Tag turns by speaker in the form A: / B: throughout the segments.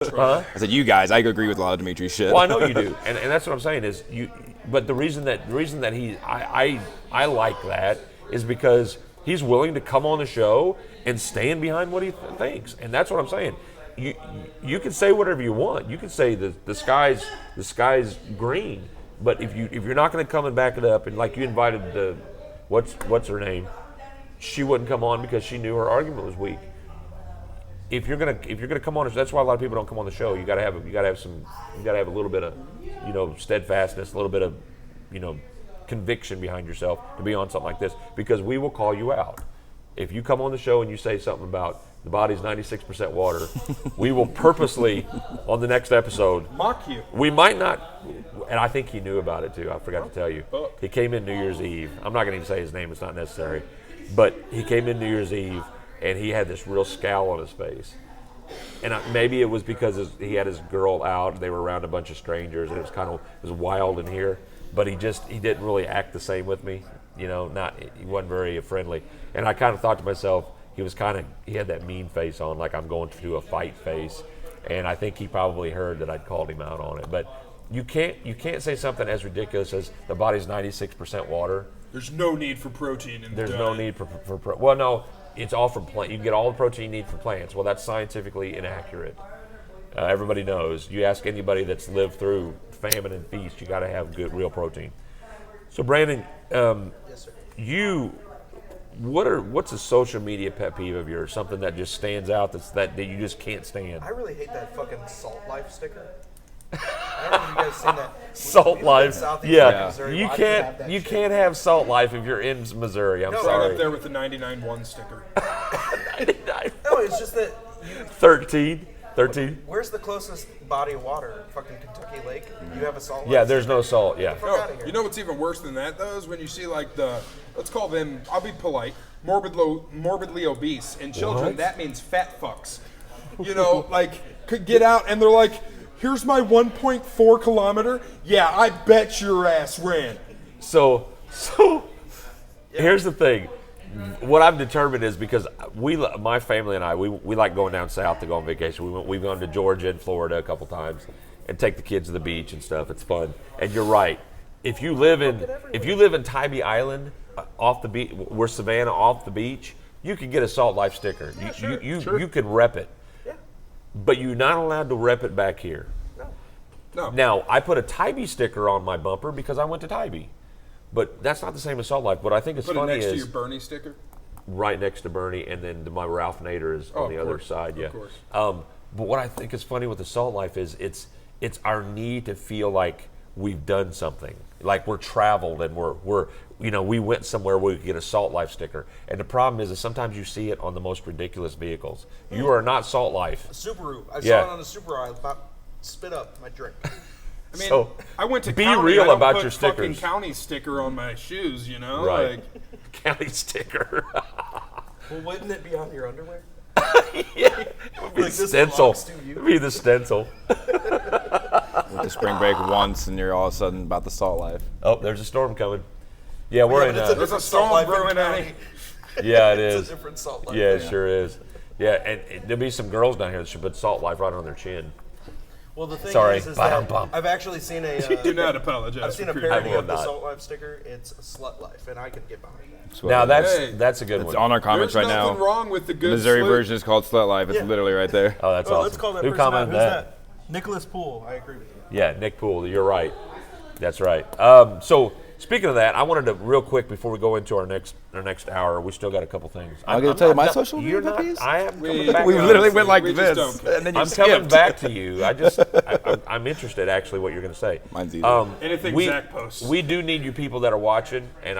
A: I said you guys. I agree with a lot of Dimitri's shit.
B: Well, I know you do, and that's what I'm saying is you. But the reason that I like that is because he's willing to come on the show and stand behind what he thinks, and that's what I'm saying. You can say whatever you want. You can say the sky's green, but if you're not going to come and back it up, and like you invited the what's her name, she wouldn't come on because she knew her argument was weak. If you're gonna come on, that's why a lot of people don't come on the show. You gotta have a little bit of steadfastness, a little bit of conviction behind yourself to be on something like this, because we will call you out. If you come on the show and you say something about the body's 96% water, we will purposely on the next episode
C: mock you.
B: We might not, and I think he knew about it too. I forgot to tell you. He came in New Year's Eve. I'm not gonna even say his name; it's not necessary. But he came in New Year's Eve. And he had this real scowl on his face. And maybe it was because he had his girl out, they were around a bunch of strangers, and it was wild in here. But he didn't really act the same with me. He wasn't very friendly. And I kind of thought to myself, he had that mean face on, like I'm going to do a fight face. And I think he probably heard that I'd called him out on it. But you can't say something as ridiculous as the body's 96% water.
C: There's no need for protein in the diet.
B: There's no need for well, no. It's all from plants. You can get all the protein you need from plants. Well, that's scientifically inaccurate. Everybody knows. You ask anybody that's lived through famine and feast, you got to have good, real protein. So, Brandon,
D: Yes, sir.
B: What's a social media pet peeve of yours? Something that just stands out that you just can't stand.
D: I really hate that fucking Salt Life sticker. I don't know if you guys seen that.
B: Salt
D: We live in
B: Life,
D: Southeast
B: yeah.
D: Missouri.
B: You
D: Why do have
B: can't
D: that
B: you
D: shit?
B: can't have Salt Life if you're in Missouri. I'm
D: No,
C: Right
B: sorry.
C: up there with the 99.1 sticker.
B: 99.
D: No, it's just that.
B: 13.
D: Where's the closest body of water? Fucking Kentucky Lake. You have a Salt Life.
B: Yeah, there's no salt. Yeah.
D: Fuck
C: No,
D: outta here.
C: you know what's even worse than that, though, is when you see, like, let's call them, I'll be polite, morbidly obese. In children,
B: What?
C: that means fat fucks. Could get out and they're like, here's my 1.4 kilometer. Yeah, I bet your ass ran.
B: So here's the thing. What I've determined is because my family and I, we like going down south to go on vacation. We've gone to Georgia and Florida a couple times and take the kids to the beach and stuff. It's fun. And you're right. If you live in Tybee Island, off the beach, we're Savannah off the beach, you can get a Salt Life sticker. You can rep it.
D: Yeah.
B: But you're not allowed to rep it back here.
C: No.
B: Now, I put a Tybee sticker on my bumper because I went to Tybee. But that's not the same as Salt Life. What I think is
C: Put it
B: funny
C: next to
B: is
C: your Bernie sticker.
B: right next to Bernie, and then my Ralph Nader is on the other side. Yeah.
C: Of course.
B: But what I think is funny with the Salt Life is it's our need to feel like we've done something, like we're traveled and we went somewhere where we could get a Salt Life sticker. And the problem is sometimes you see it on the most ridiculous vehicles. You are not Salt Life.
D: Subaru. I
B: Yeah.
D: saw it on the Subaru. I about spit up my drink.
C: I mean,
B: So,
C: I went to
B: be
C: county,
B: real
C: I don't
B: about
C: put
B: your
C: fucking
B: stickers.
C: county sticker on my shoes,
B: Right. County sticker.
D: Well, wouldn't it be on your underwear?
B: Yeah. It would be
D: Like,
B: the
D: this
B: stencil.
D: belongs to you.
B: It would be the stencil.
A: With the spring break once, and you're all of a sudden about the Salt Life.
B: Oh, there's a storm coming. Yeah, we're
D: Yeah,
B: in.
D: but it's a
C: There's a
D: different
C: storm
D: Salt Life
C: brewing,
D: in
C: Annie.
D: county.
B: Yeah, it
D: It's
B: is.
D: a different Salt Life.
B: Yeah, it sure is. Yeah, and there'll be some girls down here that should put Salt Life right on their chin.
D: Well, the thing
B: Sorry.
D: is that
B: Ba-dum-bum.
D: I've actually seen
C: Do not apologize.
D: I've seen a
C: for your-
D: parody
B: will
D: of the
B: not.
D: Salt Life sticker. It's Slut Life, and I can get behind that.
B: Now
C: Hey.
B: that's a good
A: It's
B: one.
A: on our comments
C: There's
A: right
C: nothing
A: now.
C: wrong with the good
A: Missouri
C: slut.
A: version is called Slut Life. It's
D: Yeah.
A: literally right there.
B: Oh, that's
D: Oh,
B: awesome.
D: let's call that
B: Who
D: person out.
B: commented
D: Who's
B: that?
D: Nicholas Poole. I agree with you.
B: Yeah, Nick Poole. You're right. That's right. So speaking of that, I wanted to real quick before we go into our next hour. We still got a couple things.
A: I'm gonna tell you my
B: not-
A: social
B: you're
A: media
B: not-
A: puppies?
B: I am coming
C: We-
B: back.
A: We
B: to
A: literally
B: you.
A: went like
C: We just
A: this,
C: don't care.
A: and then you
B: I'm coming
A: skipped.
B: back to you. I'm interested actually what you're going to say.
A: Mine's easy.
C: Anything Zach posts.
B: We do need you people that are watching, and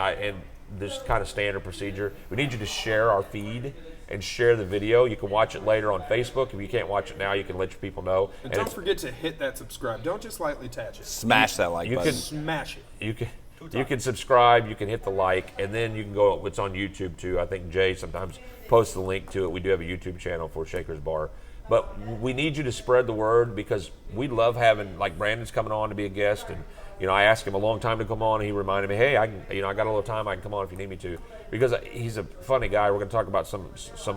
B: this kind of standard procedure. We need you to share our feed and share the video. You can watch it later on Facebook. If you can't watch it now, you can let your people know.
C: And
B: And
C: don't
B: it's-
C: forget to hit that subscribe. Don't just lightly touch it.
A: Smash that like
B: you
A: button.
B: can-
C: Smash it.
B: you can subscribe, you can hit the like, and then you can go. It's on YouTube too. I think Jay sometimes posts the link to it. We do have a YouTube channel for Shaker's Bar, but we need you to spread the word because we love having, like, Brandon's coming on to be a guest, and I asked him a long time to come on, and he reminded me, hey, I got a little time, I can come on if you need me to, because he's a funny guy. We're going to talk about some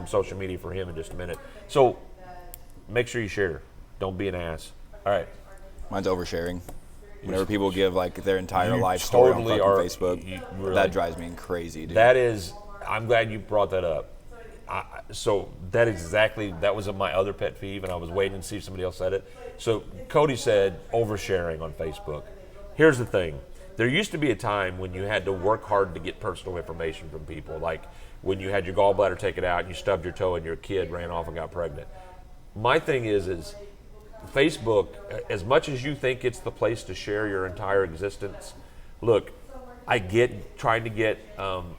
B: social media for him in just a minute. So make sure you share. Don't be an ass. All right.
A: Mine's oversharing. Whenever people give like their entire life story on
B: totally
A: fucking
B: are-
A: Facebook,
B: really.
A: that drives me crazy, dude.
B: That is, I'm glad you brought that up. So that was my other pet peeve, and I was waiting to see if somebody else said it. So Cody said oversharing on Facebook. Here's the thing. There used to be a time when you had to work hard to get personal information from people, like when you had your gallbladder taken out and you stubbed your toe and your kid ran off and got pregnant. My thing is Facebook, as much as you think it's the place to share your entire existence, look, I get trying to get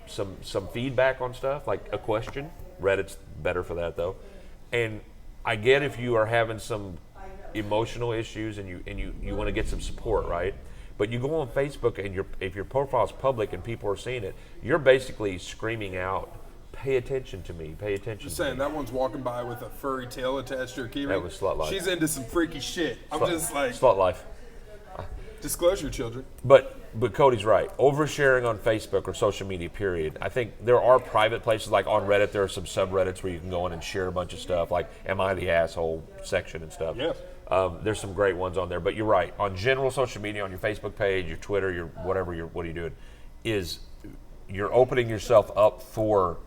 B: some feedback on stuff, like a question. Reddit's better for that though. And I get if you are having some emotional issues and you want to get some support, right? But you go on Facebook and if your profile's public and people are seeing it, you're basically screaming out, pay attention to me, pay attention
C: Just
B: to
C: saying,
B: me.
C: that one's walking by with a furry tail attached to her keyring.
B: That was slut life.
C: She's into some freaky shit. I'm just like,
B: Slut life.
C: disclosure, children.
B: But Cody's right. Oversharing on Facebook or social media, period. I think there are private places, like on Reddit, there are some subreddits where you can go in and share a bunch of stuff, like Am I the Asshole section and stuff.
C: Yeah.
B: There's some great ones on there. But you're right. On general social media, on your Facebook page, your Twitter, your whatever, what are you doing, is you're opening yourself up for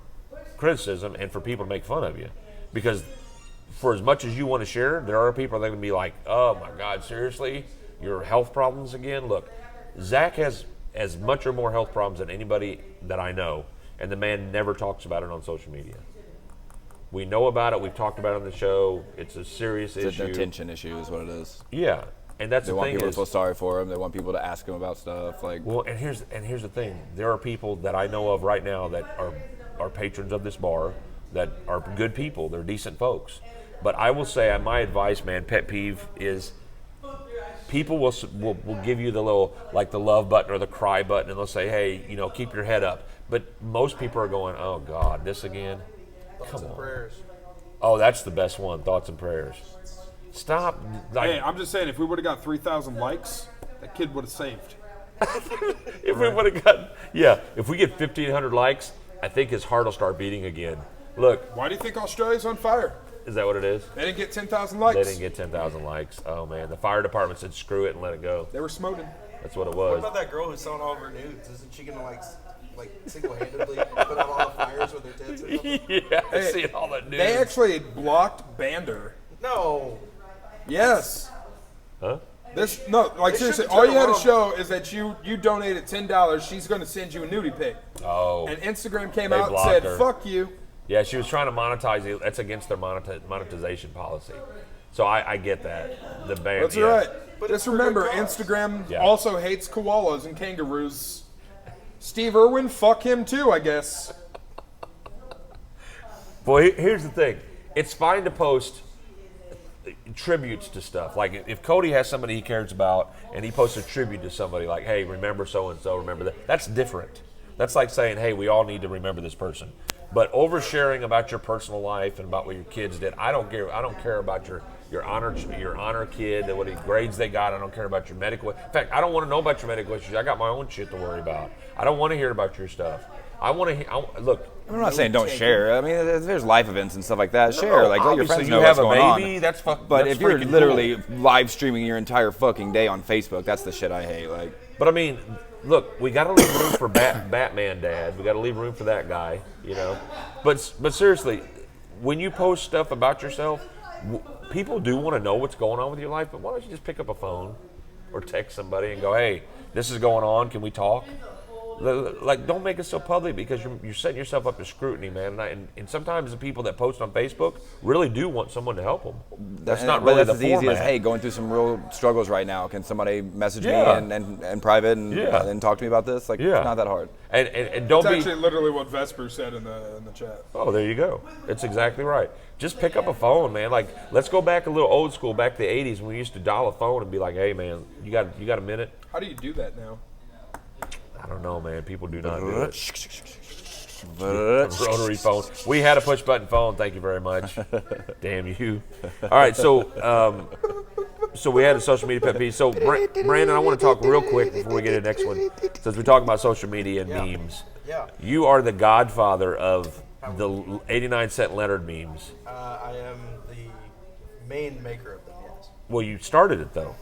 B: criticism and for people to make fun of you. Because for as much as you want to share, there are people that are going to be like, oh my God, seriously? Your health problems again? Look, Zach has as much or more health problems than anybody that I know, and the man never talks about it on social media. We know about it. We've talked about it on the show. It's a serious
A: It's
B: issue.
A: an attention issue is what it is.
B: Yeah, and that's
A: They
B: the
A: want
B: thing
A: people
B: is,
A: to feel sorry for him. They want people to ask him about stuff. Like,
B: well, and here's the thing. There are people that I know of right now that are patrons of this bar that are good people. They're decent folks. But I will say, my advice, man, pet peeve is people will give you the little, like the love button or the cry button, and they'll say, hey, keep your head up. But most people are going, oh God, this again?
D: Thoughts and prayers.
B: Oh, that's the best one. Thoughts and prayers. Stop. Like,
C: Hey, I'm just saying, if we would have got 3,000 likes, that kid would have saved.
B: if we would have got, if we get 1,500 likes, I think his heart will start beating again. Look,
C: Why do you think Australia's on fire?
B: is that what it is?
C: They didn't get 10,000 likes.
B: They didn't get 10,000 likes. Oh man, the fire department said screw it and let it go.
C: They were smoting.
B: That's what it
D: What
B: was.
D: about that girl who's selling all of her nudes? Isn't she gonna like single-handedly put out all the fires with her tits or something?
B: Yeah, I
C: Hey,
B: see all that news.
C: They actually blocked Bander.
D: No.
C: Yes.
B: Huh?
C: Seriously,
D: shouldn't
C: all you
D: turn
C: had to
D: around.
C: show is that you donated $10. She's going to send you a nudie pic.
B: Oh.
C: And Instagram came
B: They
C: out and
B: blocked
C: said,
B: her.
C: "Fuck you."
B: Yeah, she was trying to monetize it. That's against their monetization policy. So I get that. The ban.
C: That's
B: yeah.
C: right.
D: But
C: Just
D: it's for good
C: remember,
D: cause.
C: Instagram
B: Yeah.
C: also hates koalas and kangaroos. Steve Irwin, fuck him too, I guess.
B: Boy, here's the thing. It's fine to post tributes to stuff. Like if Cody has somebody he cares about and he posts a tribute to somebody like, hey, remember so-and-so, remember that. That's different. That's like saying, hey, we all need to remember this person. But oversharing about your personal life and about what your kids did, I don't care about your honor kid and what grades they got. I don't care about your medical. In fact, I don't want to know about your medical issues. I got my own shit to worry about. I don't want to hear about your stuff. I want to look.
A: I'm not saying don't share. I mean, there's life events and stuff like that. Share, like let your
B: obviously
A: friends
B: you
A: know
B: have
A: what's
B: a
A: going
B: baby,
A: on.
B: that's
A: But
B: that's
A: if you're
B: freaking
A: literally
B: cool.
A: live streaming your entire fucking day on Facebook, that's the shit I hate. Like,
B: But I mean, look, we got to leave room for Batman Dad. We got to leave room for that guy, But seriously, when you post stuff about yourself, people do want to know what's going on with your life. But why don't you just pick up a phone or text somebody and go, "Hey, this is going on. Can we talk?" Like, don't make it so public because you're setting yourself up to scrutiny, man. And sometimes the people that post on Facebook really do want someone to help them. That's not
A: but
B: really
A: that's
B: the
A: as easy
B: format.
A: as, hey, going through some real struggles right now. Can somebody message
B: Yeah.
A: me and private and talk to me about this? Like,
B: Yeah.
A: it's not that hard.
B: And don't
C: It's
B: be.
C: actually literally what Vesper said in the chat.
B: Oh, there you go. It's exactly right. Just pick up a phone, man. Like, let's go back a little old school, back to the 80s when we used to dial a phone and be like, hey, man, you got a minute?
C: How do you do that now?
B: I don't know, man. People do not do it.
A: But
B: Rotary phone. We had a push button phone. Thank you very much. Damn you. All right, so we had a social media pet peeve. So Brandon, I want to talk real quick before we get to the next one. Since we're talking about social media and memes,
D: Yeah.
B: you are the godfather of the 89-cent Leonard memes.
D: I am the main maker of them, yes.
B: Well, you started it though.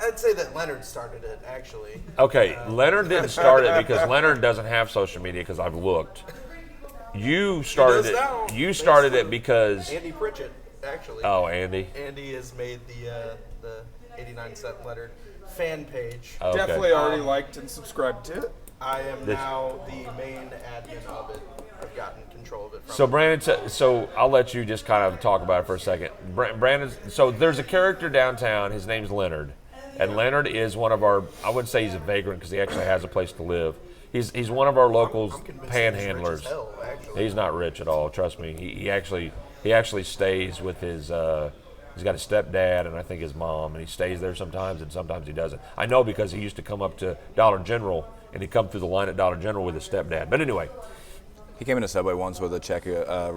D: I'd say that Leonard started it, actually.
B: Okay, Leonard didn't start it because Leonard doesn't have social media because I've looked. You started
D: does now.
B: it. You started it because
D: Andy Pritchett, actually.
B: Andy.
D: Andy has made the 89-cent Leonard fan page.
B: Okay.
C: Definitely already liked and subscribed to it.
D: I am now the main admin of it. I've gotten control of it from
B: So Brandon, so I'll let you just kind of talk about it for a second. Brandon, so there's a character downtown. His name's Leonard, and Leonard is one of our. I wouldn't say he's a vagrant because he actually has a place to live. He's one of our local
D: I'm convinced he's rich as
B: panhandlers.
D: hell, actually.
B: He's not rich at all. Trust me. He actually stays with his. He's got a stepdad and I think his mom, and he stays there sometimes and sometimes he doesn't. I know because he used to come up to Dollar General and he'd come through the line at Dollar General with his stepdad. But anyway.
A: He came into Subway once with a check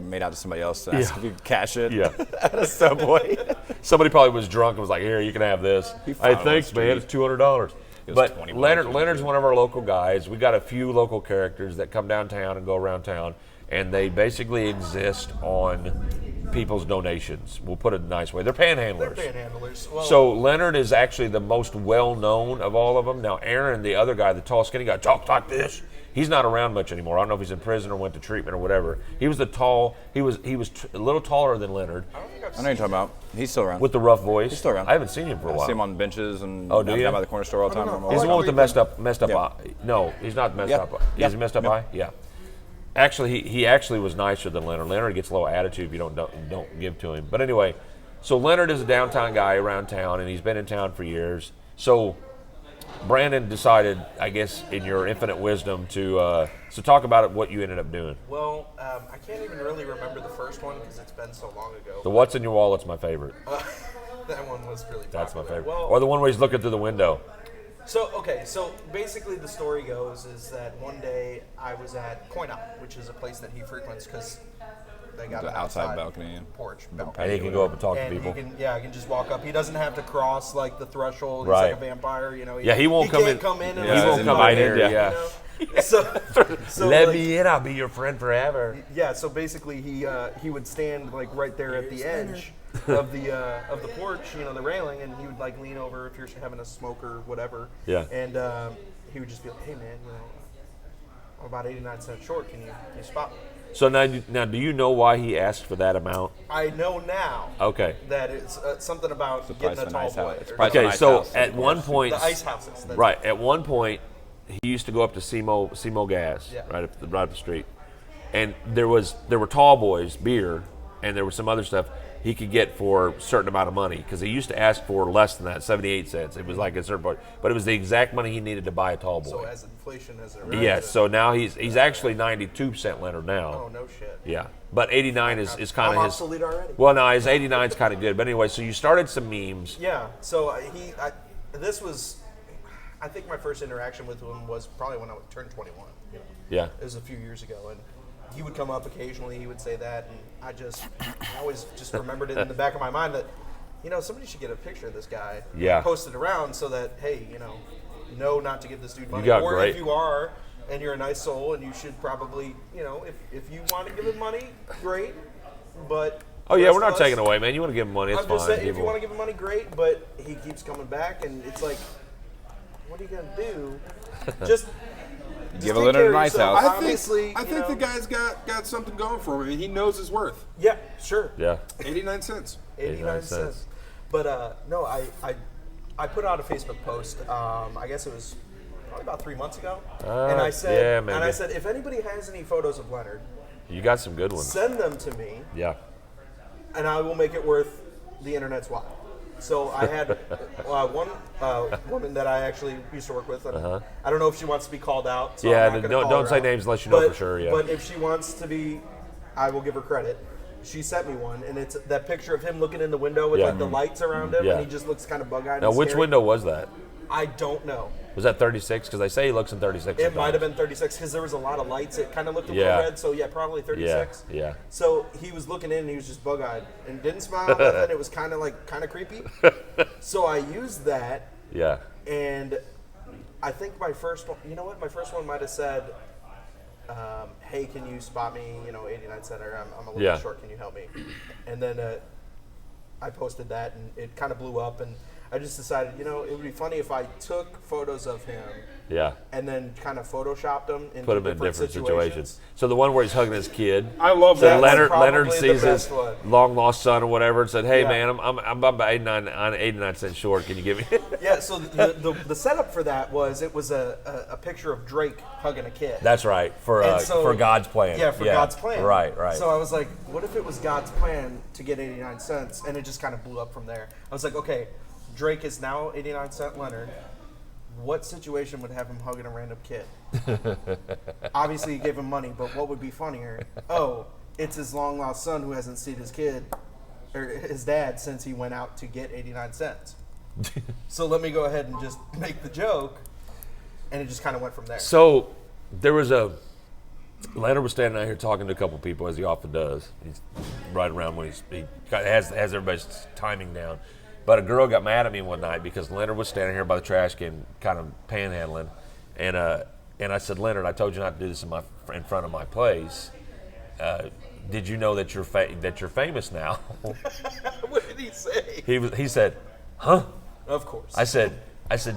A: made out to somebody else and asked if he could cash it
B: Yeah.
A: at a Subway.
B: Somebody probably was drunk and was like, "Here, you can have this."
A: He
B: Hey,
A: found it on
B: thanks,
A: the
B: man. It's
A: street.
B: $200.
A: was
B: But
A: 20
B: Leonard's one of our local guys. We got a few local characters that come downtown and go around town, and they basically exist on people's donations. We'll put it a nice way. They're panhandlers.
D: They're panhandlers. Well,
B: So Leonard is actually the most well-known of all of them. Now Aaron, the other guy, the tall, skinny guy, talks like this. He's not around much anymore. I don't know if he's in prison or went to treatment or whatever. He was a little taller than Leonard
D: I don't think I've
A: I know you're talking about. He's still around.
B: with the rough voice.
A: He's still around.
B: I haven't seen him for a
A: I
B: while.
A: see him on benches and
B: Oh, do you?
A: down by the corner store all the time.
C: don't know.
B: He's the one with the messed up
A: Yeah.
B: eye. No, he's not messed
A: Yeah.
B: up. He's a messed up
A: Yeah.
B: eye. Yeah. Actually, he actually was nicer than Leonard. Leonard gets a little attitude if you don't give to him. But anyway, so Leonard is a downtown guy around town, and he's been in town for years. So Brandon decided, I guess, in your infinite wisdom, to talk about it, what you ended up doing.
D: Well, I can't even really remember the first one because it's been so long ago.
B: The What's in Your Wallet's my favorite.
D: That one was really
B: That's my
D: popular.
B: favorite.
D: Well,
B: Or the one where he's looking through the window.
D: So basically the story goes is that one day I was at Coin Op, which is a place that he frequents because they got
A: The
D: an
A: outside balcony.
D: porch.
B: And he can go up and talk to
D: And
B: people.
D: he can just walk up. He doesn't have to cross like the threshold. He's
B: Right.
D: like a vampire, you know.
B: Yeah, he won't come
D: can't
B: in.
D: come in.
B: He
A: Yeah,
B: won't
A: he's
B: come in
A: invited,
B: here.
A: yeah.
B: Yeah.
D: So
B: Let
D: like,
B: me in. I'll be your friend forever.
D: Yeah, so basically he would stand like right there at the edge of the porch, you know, the railing, and he would like lean over if you're having a smoke or whatever.
B: Yeah.
D: And he would just be like, "Hey man, you know, I'm about 89 cents short. Can you spot me?"
B: So now, do you know why he asked for that amount?
D: I know now
B: Okay.
D: that it's something about
A: price
D: getting
A: of
D: a
A: a
D: tall
A: nice
D: boy.
A: house. It's
D: or
A: price of a
B: Okay,
A: nice
B: so
A: house.
B: at one point,
D: the ice houses. That's
B: right at one point, he used to go up to SEMO Gas,
D: Yeah.
B: right up the street, and there were tall boys beer, and there was some other stuff he could get for a certain amount of money because he used to ask for less than that, 78 cents. It was like a certain part, but it was the exact money he needed to buy a tall boy.
D: So as inflation has arisen.
B: Yes, so now he's actually 92% Leonard now.
D: Oh no shit.
B: Yeah, but 89 is kind
D: I'm
B: of his.
D: obsolete already.
B: Well, no, his 89 is kind of good. But anyway, so you started some memes.
D: Yeah. So this was, I think my first interaction with him was probably when I turned 21. You know,
B: Yeah.
D: it was a few years ago, and he would come up occasionally. He would say that, and I always just remembered it in the back of my mind that, you know, somebody should get a picture of this guy,
B: Yeah.
D: and post it around so that hey, you know not to give this dude money,
B: got
D: or
B: great-
D: if you are and you're a nice soul and you should probably, you know, if you want to give him money, great, but.
B: Oh yeah,
D: rest
B: we're not
D: of
B: taking
D: us-
B: away, man. You want to give him money? It's
D: I'm
B: fine.
D: just saying, if
B: Give
D: you
B: him-
D: want to give him money, great. But he keeps coming back, and it's like, what are you gonna do? Just
A: Give
D: take
A: a little
D: care of
A: nice
D: yourself.
A: house.
D: Obviously,
C: I
D: you
C: think the
D: know-
C: guy's got something going for him, and he knows his worth.
D: Yeah, sure.
B: Yeah.
C: 89 cents.
D: 89 cents. But no, I put out a Facebook post. I guess it was probably about 3 months ago, and I said,
B: yeah, maybe.
D: if anybody has any photos of Leonard,
B: You got some good ones.
D: send them to me,
B: Yeah.
D: and I will make it worth the internet's while. So I had one woman that I actually used to work with. And I don't know if she wants to be called out. So
B: Yeah,
D: I'm not gonna
B: don't-
D: call
B: don't
D: her
B: say
D: out.
B: names unless you know
D: But-
B: for sure, yeah.
D: But if she wants to be, I will give her credit. She sent me one, and it's that picture of him looking in the window with
B: Yeah.
D: like the lights around him,
B: Yeah.
D: and he just looks kind of bug-eyed.
B: Now,
D: and
B: which
D: scary.
B: window was that?
D: I don't know.
B: Was that 36? Because they say he looks in 36.
D: It might have
B: sometimes.
D: been 36 because there was a lot of lights. It kind of looked a
B: Yeah.
D: little red, so yeah, probably 36.
B: Yeah, yeah.
D: So he was looking in and he was just bug-eyed and didn't smile, nothing. It was kind of creepy. So I used that,
B: Yeah.
D: and I think my first one, you know what? My first one might have said, hey, can you spot me, 89 center? I'm a little
B: Yeah.
D: bit short. Can you help me? And then I posted that, and it kind of blew up. And I just decided, it would be funny if I took photos of him
B: Yeah.
D: and then kind of photoshopped him into
B: Put him in different situations. So the one where he's hugging his kid.
C: I love
B: So
C: that.
B: Leonard
D: probably the
B: sees his
D: best one.
B: long lost son or whatever and said, "Hey
D: Yeah.
B: man, I'm about 89 cents short. Can you give me?"
D: Yeah, so the setup for that was a picture of Drake hugging a kid.
B: That's right for
D: And so-
B: for God's plan.
D: Yeah, for God's plan.
B: Right.
D: So I was like, what if it was God's plan to get 89 cents? And it just kind of blew up from there. I was like, okay, Drake is now 89 Cent Leonard. What situation would have him hugging a random kid? Obviously, he gave him money, but what would be funnier? Oh, it's his long lost son who hasn't seen his kid or his dad since he went out to get 89 cents. So let me go ahead and just make the joke, and it just kind of went from there.
B: So there was Leonard was standing out here talking to a couple people, as he often does. He's right around when he has everybody's timing down. But a girl got mad at me one night because Leonard was standing here by the trash can, kind of panhandling, and I said, "Leonard, I told you not to do this in front of my place. Did you know that you're famous now?"
D: What did he say?
B: He said, "Huh?"
D: Of course.
B: I said,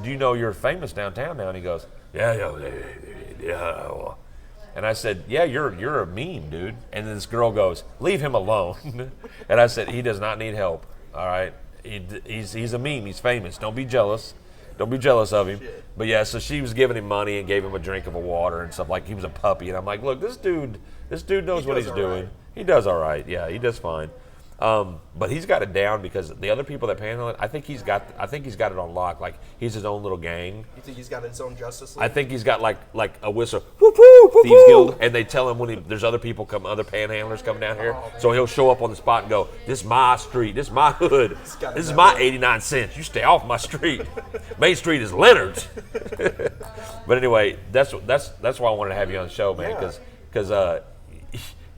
B: "Do you know you're famous downtown now?" And he goes, "Yeah." And I said, "Yeah, you're a meme, dude." And then this girl goes, "Leave him alone." And I said, "He does not need help. All right, he's a meme. He's famous. Don't be jealous. Don't be jealous of him."
D: Shit.
B: But yeah, so she was giving him money and gave him a drink of a water and stuff like he was a puppy. And I'm like, "Look, this dude knows what
D: does
B: he's
D: all
B: doing.
D: right.
B: He does all right. Yeah, he does fine." But he's got it down because the other people that panhandle it, I think he's got it on lock. Like he's his own little gang.
D: You think he's got his own Justice League?
B: I think he's got like a whistle, whoop, whoop, whoop,
A: Thieves
B: whoop.
A: Guild.
B: And they tell him when there's other panhandlers come down here, so he'll show up on the spot and go, "This is my street, this is my hood,
D: got
B: this is
D: that
B: my
D: right.
B: 89 cents. You stay off my street. Main Street is Leonard's." But anyway, that's why I wanted to have you on the show, man,
D: Yeah.
B: because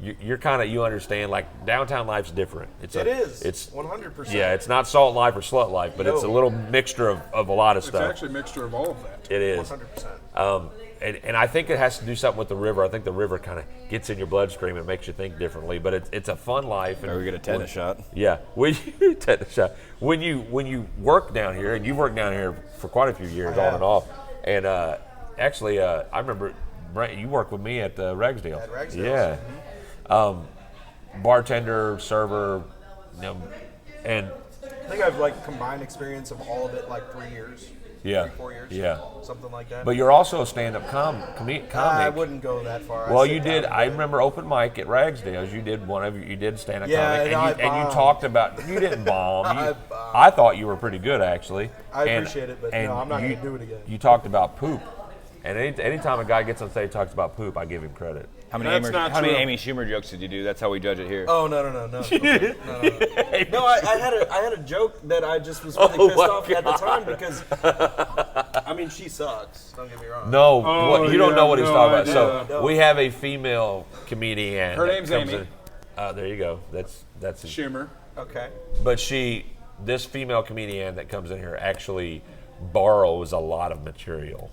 B: you're kind of, you understand, like downtown life's different.
D: It is.
B: It's
D: 100%.
B: Yeah, it's not salt life or slut life, but it's a
D: No.
B: little mixture of a lot of
C: It's
B: stuff.
C: actually a mixture of all of that.
B: It is.
D: 100%.
B: And I think it has to do something with the river. I think the river kind of gets in your bloodstream and makes you think differently. But it's a fun life. And
A: Or we get a tennis shot.
B: Yeah, when you tennis shot. When you work down here, and you've worked down here for quite a few years, on and off. And actually, I remember Brent, you worked with me at Ragsdale.
D: At Ragsdale's.
B: Yeah. Bartender, server, and
D: I think I've like combined experience of all of it, like 3 years.
B: Yeah.
D: 4 years.
B: Yeah.
D: Something like that.
B: but you're also a stand-up comic.
D: I wouldn't go that far. I'd
B: Well,
D: sit
B: you
D: down
B: did.
D: and
B: I
D: do it.
B: remember open mic at Ragsdale's. You did stand-up
D: Yeah,
B: comic,
D: and I
B: and you
D: bombed.
B: talked about. You didn't bomb.
D: I
B: You,
D: bombed.
B: I thought you were pretty good, actually.
D: I
B: And-
D: appreciate it, but
B: and
D: no, I'm not
B: you-
D: going to do it again.
B: You talked about poop, and anytime a guy gets on stage and talks about poop, I give him credit.
A: How many
C: That's not
A: how many
C: true.
A: Amy Schumer jokes did you do? That's how we judge it here.
D: Oh no. No, I had a joke that I just was really
B: Oh,
D: pissed
B: my
D: off at the
B: God.
D: time because I mean she sucks. Don't get me wrong.
B: No,
C: Oh,
B: you don't
C: yeah,
B: know what he's
C: no
B: talking about.
C: idea.
B: So
D: No.
B: we have a female comedian.
C: Her
B: that
C: name's
B: comes
C: Amy.
B: in. There you go. That's
C: Schumer.
D: Okay.
B: But this female comedian that comes in here actually borrows a lot of material.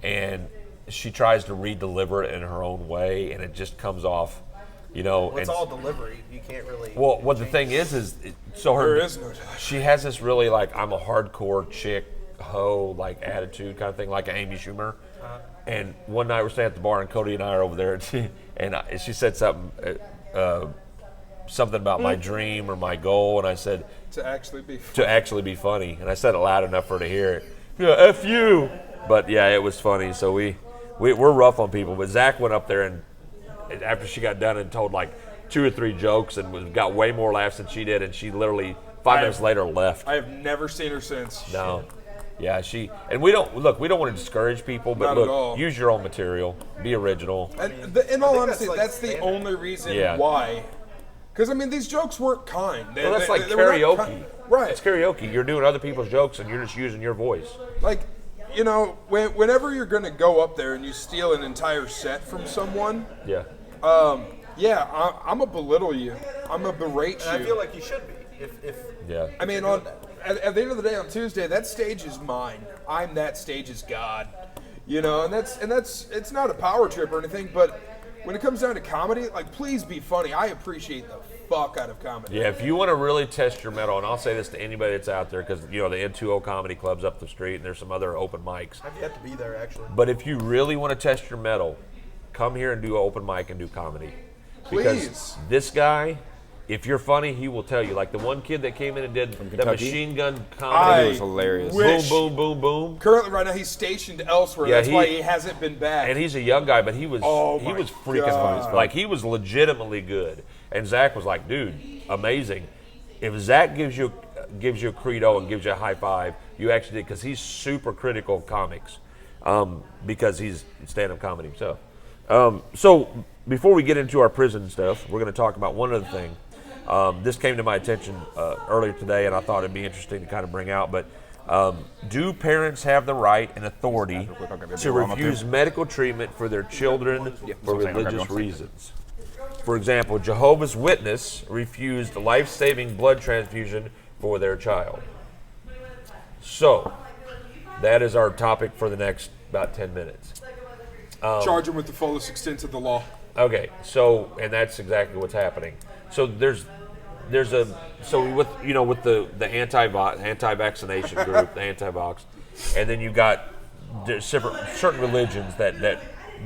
B: And she tries to re-deliver it in her own way, and it just comes off,
D: Well, it's
B: and-
D: all delivery. You can't really.
B: well, what the thing is so her,
C: There is no delivery.
B: she has this really like, I'm a hardcore chick, hoe, like attitude kind of thing, like Amy Schumer. And one night we're staying at the bar, and Cody and I are over there, and she said something about my dream or my goal, and I said,
C: To actually be.
B: to actually be funny, and I said it loud enough for her to hear it. Yeah, F you. But yeah, it was funny. So we're rough on people. But Zach went up there and after she got done and told like 2 or 3 jokes and got way more laughs than she did, and she literally 5 minutes later left.
C: I have never seen her since.
B: No. Yeah, and we don't want to discourage people, but
C: Not at all.
B: use your own material, be original.
C: And in all
D: think
C: honesty,
D: that's, like,
C: that's the
D: standard.
C: only reason
B: Yeah.
C: why. Because I mean, these jokes weren't kind.
B: Well, that's like
C: they were not
B: karaoke.
C: kind. Right.
B: It's karaoke. You're doing other people's jokes and you're just using your voice.
C: Like, whenever you're going to go up there and you steal an entire set from someone,
B: Yeah.
C: I'm going to belittle you. I'm going to berate
D: And
C: you.
D: I feel like you should be. If
B: Yeah.
C: I mean,
D: you're doing
C: at the end of the day, on Tuesday, that stage is mine. I'm that stage's god. And that's it's not a power trip or anything, but when it comes down to comedy, like, please be funny. I appreciate the fuck out of comedy.
B: Yeah, if you want to really test your metal, and I'll say this to anybody that's out there, because the N2O Comedy Club's up the street, and there's some other open mics.
D: I've yet to be there, actually.
B: But if you really want to test your metal, come here and do an open mic and do comedy.
C: Please.
B: Because this guy, if you're funny, he will tell you. Like the one kid that came in and did that
A: Kentucky?
B: machine gun
A: It
B: comedy.
A: was hilarious.
C: Wish-
B: Boom, boom, boom, boom.
C: Currently, right now, he's stationed elsewhere.
B: Yeah,
C: That's why
B: he-
C: he hasn't been back.
B: And he's a young guy, but he was
C: Oh
B: he
C: my
B: was freaking
C: God.
B: funny. Like he was legitimately good. And Zach was like, dude, amazing. If Zach gives you a credo and gives you a high five, you actually did, because he's super critical of comics, because he's stand-up comedy himself. So before we get into our prison stuff, we're going to talk about one other thing. This came to my attention earlier today, and I thought it'd be interesting to kind of bring out. But do parents have the right and authority to refuse medical treatment for their children for religious reasons? For example, Jehovah's Witness refused life-saving blood transfusion for their child. So, that is our topic for the next about 10 minutes.
C: Charge him with the fullest extent of the law.
B: Okay, so, and that's exactly what's happening. So with the anti-vaccination group, the anti-vax, and then you got certain religions that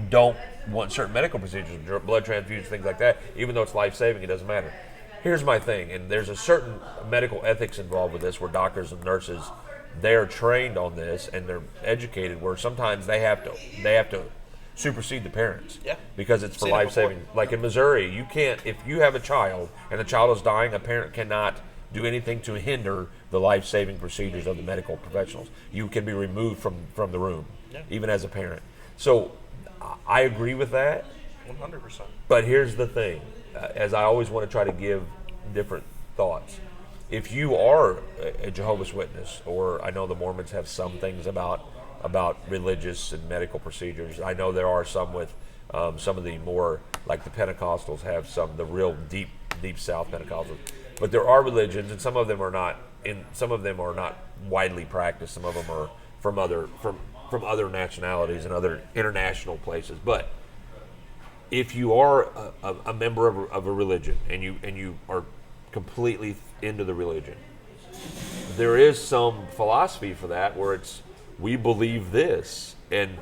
B: don't want certain medical procedures, blood transfusions, things like that. Even though it's life-saving, it doesn't matter. Here's my thing, and there's a certain medical ethics involved with this, where doctors and nurses, they're trained on this and they're educated, where sometimes they have to supersede the parents.
D: Yeah.
B: Because it's for
D: Seen it
B: life-saving.
D: before.
B: Like in Missouri, you can't, if you have a child and the child is dying, a parent cannot do anything to hinder the life-saving procedures of the medical professionals. You can be removed from the room, even as a parent. So I agree with that.
D: 100%.
B: But here's the thing, as I always want to try to give different thoughts. If you are a Jehovah's Witness, or I know the Mormons have some things about religious and medical procedures. I know there are some with some of the more, like the Pentecostals have some, the real deep South Pentecostals. But there are religions, and some of them are not widely practiced. Some of them are from other nationalities and other international places. But if you are a member of a religion and you are completely into the religion, there is some philosophy for that, where it's, we believe this, and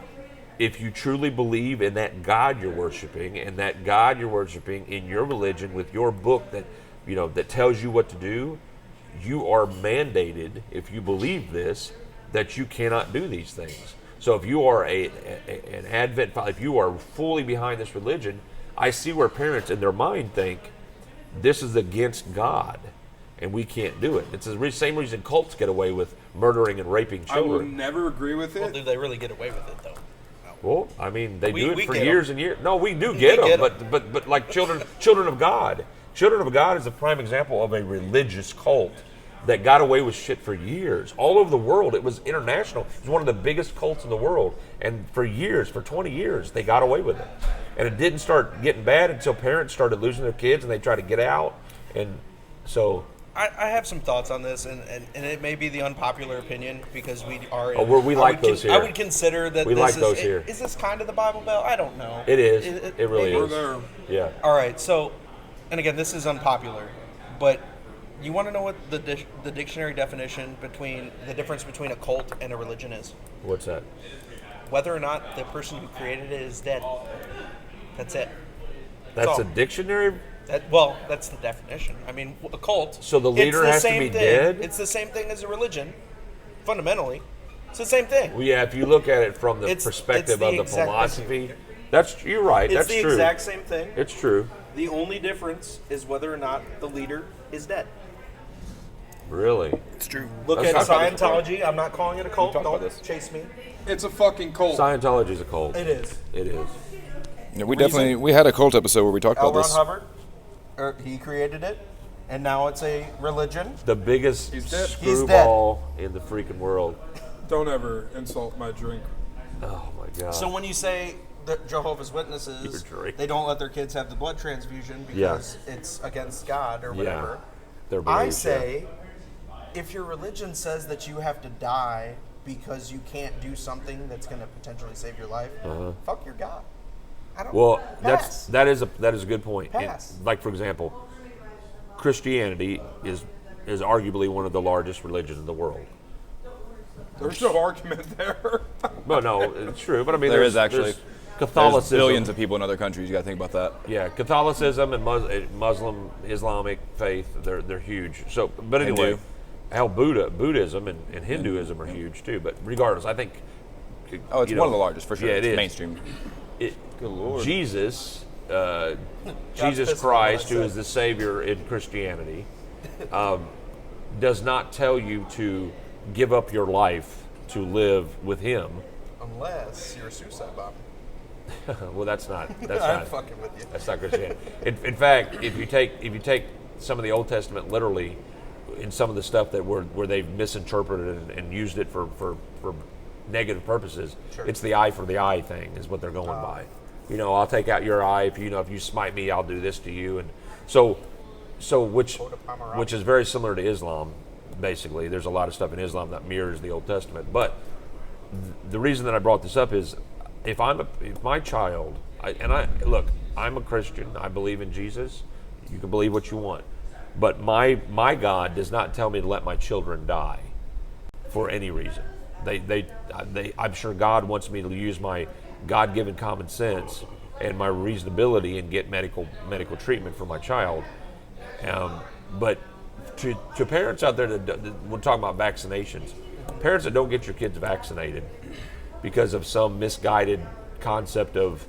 B: if you truly believe in that God you're worshiping, and that God you're worshiping in your religion with your book that tells you what to do, you are mandated, if you believe this, that you cannot do these things. So if you are an Advent, if you are fully behind this religion, I see where parents in their mind think this is against God and we can't do it. It's the same reason cults get away with murdering and raping
C: I will
B: children.
C: never agree with
D: Well,
C: it.
D: do they really get away with it, though?
B: Well, I mean, they do
D: We
B: it for
D: get
B: years
D: 'em.
B: and years. No, we do get them,
D: get 'em.
B: but like children of God. Children of God is a prime example of a religious cult that got away with shit for years. All over the world, it was international. It was one of the biggest cults in the world. And for years, for 20 years, they got away with it. And it didn't start getting bad until parents started losing their kids and they tried to get out. And so...
E: I have some thoughts on this, and it may be the unpopular opinion, because we are.
B: Oh, we like those here.
E: I would consider that
B: We
E: this
B: like
E: is,
B: those here.
E: Is this kind of the Bible Belt? I don't know.
B: It is. It really
E: maybe-
B: is.
C: We're there.
B: Yeah.
E: All right, so, and again, this is unpopular, but you want to know what the dictionary definition the difference between a cult and a religion is?
B: What's that?
E: Whether or not the person who created it is dead. That's it.
B: That's
E: all.
B: a dictionary?
E: That's the definition. I mean, a cult.
B: So the leader has to be dead?
E: It's the same thing as a religion, fundamentally. It's the same thing.
B: Well, yeah, if you look at it from the
E: It's
B: perspective
E: the
B: of the
E: exact-
B: philosophy, you're right.
E: It's
B: That's
E: the
B: true.
E: exact same thing.
B: It's true.
E: The only difference is whether or not the leader is dead.
B: Really.
E: It's true. Look
B: Let's
E: at
B: talk about this.
E: Scientology. I'm not calling it a cult.
A: talked about
E: Don't
A: this.
E: chase me.
C: It's a fucking cult.
B: Scientology is a cult.
E: It is.
B: It is.
A: Yeah, we had a cult episode where we talked
E: L.
A: about
E: Ron
A: this.
E: Hubbard, he created it, and now it's a religion.
B: The biggest
C: He's dead.
E: He's
B: screwball in the freaking world.
C: Don't ever insult my drink.
B: Oh my god.
E: So when you say that Jehovah's
B: Your
E: Witnesses,
B: drink.
E: they don't let their kids have the blood transfusion because it's against God or whatever.
B: Their
E: I
B: beliefs,
E: say, if your religion says that you have to die because you can't do something that's going to potentially save your life, fuck your God. I don't.
B: Well,
E: pass.
B: that is a good point.
E: Pass.
B: Like for example, Christianity is arguably one of the largest religions in the world.
C: There's no argument there.
B: Well, no, it's true, but I mean,
A: There
B: there's,
A: is actually.
B: there's Catholicism.
A: There's billions of people in other countries. You got to think about that.
B: Yeah, Catholicism and Muslim, Islamic faith, they're huge. So, but anyway,
A: Hindu.
B: hell, Buddhism and Hinduism are huge too. But regardless, I think.
A: Oh, it's
B: you
A: one
B: know,
A: of the largest for sure.
B: Yeah,
A: it's
B: it is.
A: mainstream. Good Lord.
B: Jesus,
D: pissed
B: Jesus
D: at
B: Christ,
D: what I
B: who is the Savior in Christianity, does not tell you to give up your life to live with Him.
E: Unless you're a suicide bomber.
B: Well, that's not. That's
E: I'm
B: not.
E: fucking with you.
B: That's not Christianity. In fact, if you take some of the Old Testament literally, in some of the stuff that where they've misinterpreted and used it for negative purposes, it's the eye for the eye thing is what they're going by. You know, I'll take out your eye if you smite me, I'll do this to you, and so which is very similar to Islam. Basically, there's a lot of stuff in Islam that mirrors the Old Testament. But the reason that I brought this up is if my child, look, I'm a Christian. I believe in Jesus. You can believe what you want, but my God does not tell me to let my children die for any reason. I'm sure God wants me to use my God-given common sense and my reasonability and get medical treatment for my child. But to parents out there we're talking about vaccinations, parents that don't get your kids vaccinated because of some misguided concept of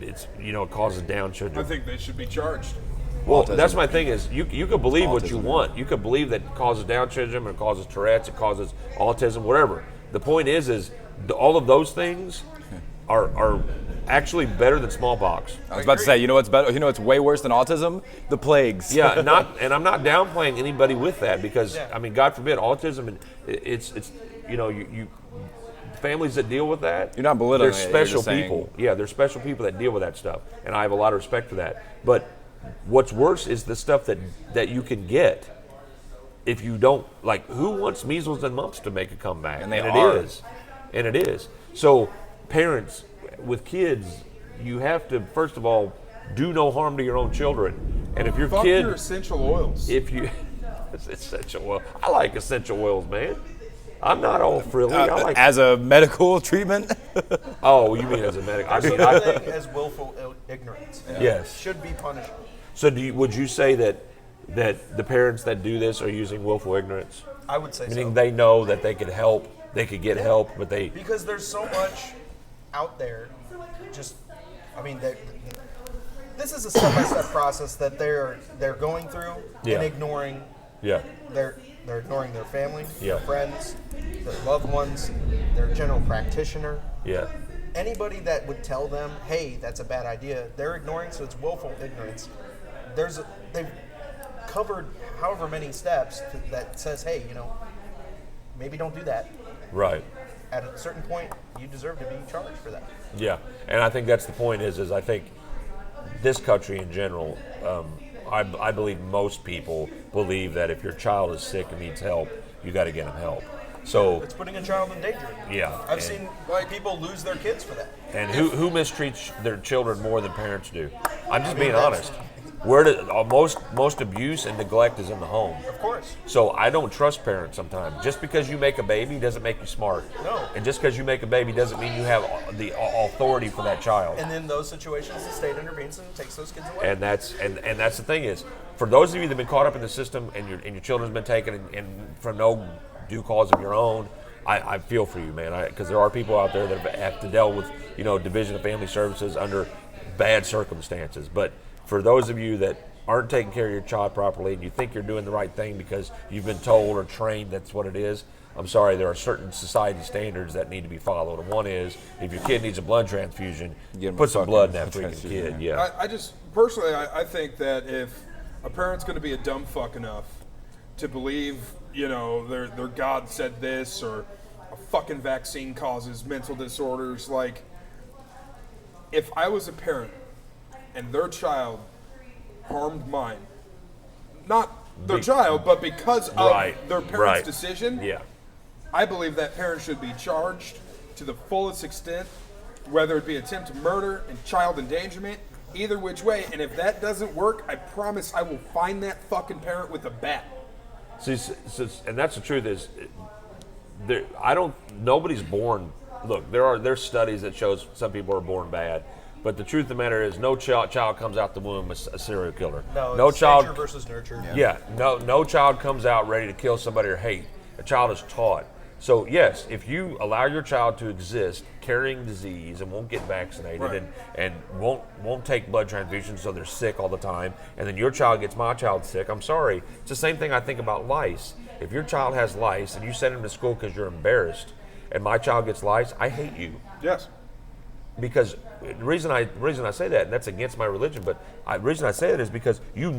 B: it causes Down
C: I
B: syndrome.
C: think they should be charged.
B: Well,
A: Autism.
B: that's my thing is you could believe what you
A: Autism.
B: want. You could believe that it causes Down syndrome, it causes Tourette's, it causes autism, whatever. The point is all of those things are actually better than smallpox.
A: I was about to say, you know what's better? You know what's way worse than autism? The plagues.
B: Yeah, and I'm not downplaying anybody with that because I mean, God forbid, autism and it's you families that deal with that.
A: You're not belittling
B: They're
A: it, you're
B: special
A: just saying-
B: people. Yeah, they're special people that deal with that stuff, and I have a lot of respect for that. But what's worse is the stuff that you can get if you don't like. Who wants measles and mumps to make a comeback?
A: And they
B: it
A: are.
B: is. And it is. So parents with kids, you have to first of all do no harm to your own children. And if your
C: Fuck
B: kid,
C: your essential oils.
B: if you it's essential oil, I like essential oils, man. I'm not all frilly. I like.
A: As a medical treatment?
B: Oh, you mean as a medic? I
E: There's
B: mean,
E: such a thing as willful ignorance. And
B: Yes.
E: it should be punished.
B: so would you say that the parents that do this are using willful ignorance?
E: I would say
B: Meaning
E: so.
B: they know that they could help, they could get help, but they
E: Because there's so much out there. This is a step-by-step process that they're going through
B: Yeah.
E: and ignoring.
B: yeah.
E: They're ignoring their family,
B: Yeah.
E: their friends, their loved ones, their general practitioner.
B: Yeah.
E: Anybody that would tell them, "Hey, that's a bad idea," they're ignoring. So it's willful ignorance. They've covered however many steps that says, "Hey, maybe don't do that."
B: Right.
E: At a certain point, you deserve to be charged for that.
B: Yeah, and I think that's the point. Is I think this country in general, I believe most people believe that if your child is sick and needs help, you got to get them help. So
E: It's putting a child in danger.
B: yeah,
E: I've
B: and,
E: seen people lose their kids for that.
B: And who mistreats their children more than parents do? I'm just being honest. Where most abuse and neglect is in the home.
E: Of course.
B: So I don't trust parents sometimes. Just because you make a baby doesn't make you smart.
E: No.
B: And just because you make a baby doesn't mean you have the authority for that child.
E: And in those situations, the state intervenes and takes those kids away.
B: And that's the thing is, for those of you that have been caught up in the system and your children's been taken and for no due cause of your own, I feel for you, man. Because there are people out there that have to deal with Division of Family Services under bad circumstances. But for those of you that aren't taking care of your child properly and you think you're doing the right thing because you've been told or trained that's what it is, I'm sorry, there are certain society standards that need to be followed. And one is, if your kid needs a blood transfusion,
A: Get 'em a
B: put some
A: fucking
B: blood in that
A: blood
B: freaking
A: transfusion,
B: kid. Yeah.
C: I just personally, I think that if a parent's going to be a dumb fuck enough to believe, their God said this, or a fucking vaccine causes mental disorders, like, if I was a parent and their child harmed mine, not their child, but because of their parent's decision,
B: Yeah.
C: I believe that parent should be charged to the fullest extent, whether it be attempted murder and child endangerment, either which way, and if that doesn't work, I promise I will find that fucking parent with a bat.
B: See, and that's the truth is, nobody's born. Look, there's studies that shows some people are born bad, but the truth of the matter is, no child comes out the womb a serial killer.
E: No, it's
B: child
E: nature versus nurture.
B: no child comes out ready to kill somebody or hate. A child is taught. So yes, if you allow your child to exist carrying disease and won't get vaccinated
C: Right.
B: and won't take blood transfusions, so they're sick all the time, and then your child gets my child sick, I'm sorry. It's the same thing I think about lice. If your child has lice and you send him to school because you're embarrassed, and my child gets lice, I hate you.
C: Yes.
B: Because the reason I say that, and that's against my religion, but the reason I say it is because you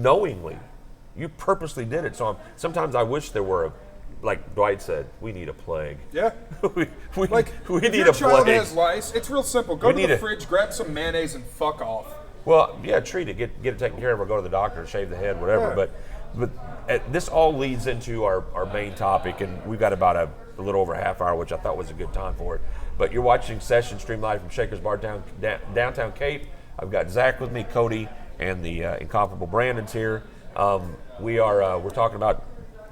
B: purposely did it. So sometimes I wish there were like Dwight said, we need a plague.
C: Yeah.
B: we
C: If
B: need
C: your
B: a
C: child
B: plague.
C: has lice, it's real simple. Go
B: We
C: to the
B: need
C: fridge, grab some mayonnaise, and fuck off.
B: Well, yeah, treat it, get it taken care of, or go to the doctor, shave the head, whatever.
C: Yeah.
B: But this all leads into our main topic, and we've got about a little over a half hour, which I thought was a good time for it. But you're watching Session Stream Live from Shaker's Bar downtown Cape. I've got Zach with me, Cody, and the incomparable Brandon's here. We're talking about.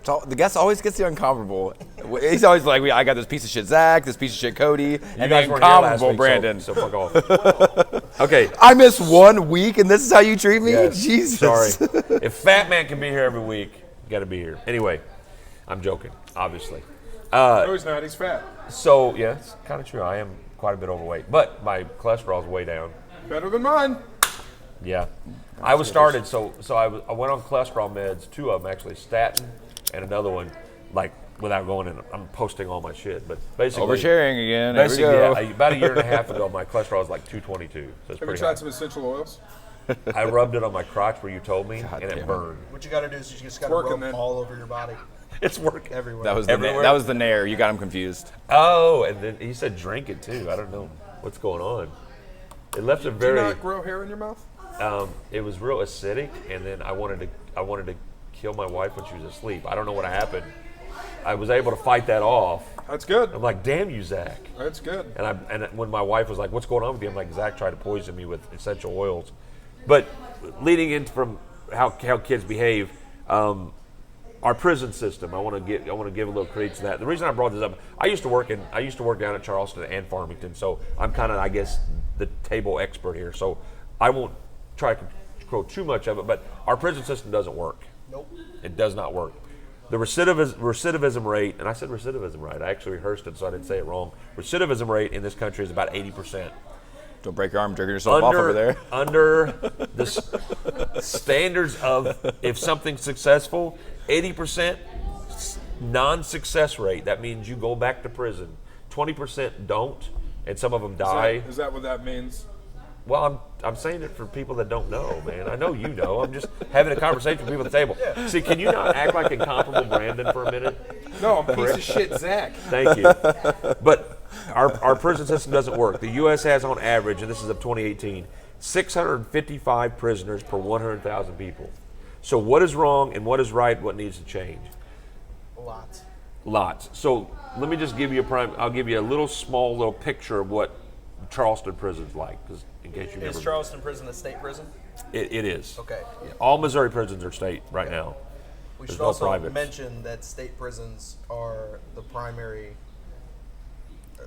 A: So the guest always gets the incomparable. He's always like, I got this piece of shit Zach, this piece of shit Cody, and the
B: guys weren't here last
A: incomparable
B: week,
A: Brandon.
B: So fuck off. Okay.
A: I miss 1 week, and this is how you treat me?
B: Yes.
A: Jesus.
B: Sorry. If Fat Man can be here every week, got to be here. Anyway, I'm joking, obviously.
C: No, he's not. He's fat.
B: So, yeah, it's kind of true. I am quite a bit overweight, but my cholesterol's way down.
C: Better than mine.
B: Yeah. I was started, so I went on cholesterol meds, 2 of them actually, statin and another one, like, without going in. I'm posting all my shit, but basically.
A: Oversharing again. There we
B: Basically,
A: go.
B: yeah, about a year and a half ago, my cholesterol was like 222. So it's
C: Have you
B: pretty
C: tried
B: high.
C: some essential oils?
B: I rubbed it on my crotch where you told me, and
A: damn
B: it
A: it.
B: burned.
E: What you got to do is you just got to
C: working,
E: rub
C: man.
E: all over your body,
B: It's working.
E: everywhere.
A: That was
B: Everywhere.
A: the nair. You got him confused.
B: Oh, and then he said drink it too. I don't know what's going on. It left a
C: Do you
B: very.
C: not grow hair in your mouth?
B: It was real acidic, and then I wanted to kill my wife when she was asleep. I don't know what happened. I was able to fight that off.
C: That's good.
B: I'm like, damn you, Zach.
C: That's good.
B: And when my wife was like, what's going on with you? I'm like, Zach tried to poison me with essential oils. But leading in from how kids behave, our prison system. I want to give a little credit to that. The reason I brought this up, I used to work down at Charleston and Farmington, so I'm kind of, I guess, the table expert here. So I won't try to control too much of it, but our prison system doesn't work.
E: Nope.
B: It does not work. The recidivism rate, and I said recidivism right. I actually rehearsed it, so I didn't say it wrong. Recidivism rate in this country is about 80%.
A: Don't break your arm, jerking yourself off over there.
B: Under the standards of if something's successful, 80% non-success rate. That means you go back to prison. 20% don't, and some of them die.
C: Is that what that means?
B: Well, I'm saying it for people that don't know, man. I know you know. I'm just having a conversation with people at the table. See, can you not act like incomparable Brandon for a minute?
C: No, I'm piece of shit, Zach.
B: Thank you. But our prison system doesn't work. The U.S. has on average, and this is of 2018, 655 prisoners per 100,000 people. So what is wrong and what is right? What needs to change?
E: Lots.
B: Lots. So let me just give you I'll give you a little small picture of what Charleston prison's like, because in case you
E: Is
B: never.
E: Charleston prison a state prison?
B: It is.
E: Okay.
B: All Missouri prisons are state right now.
E: We
B: There's
E: should
B: no
E: also
B: privates.
E: mention that state prisons are the primary.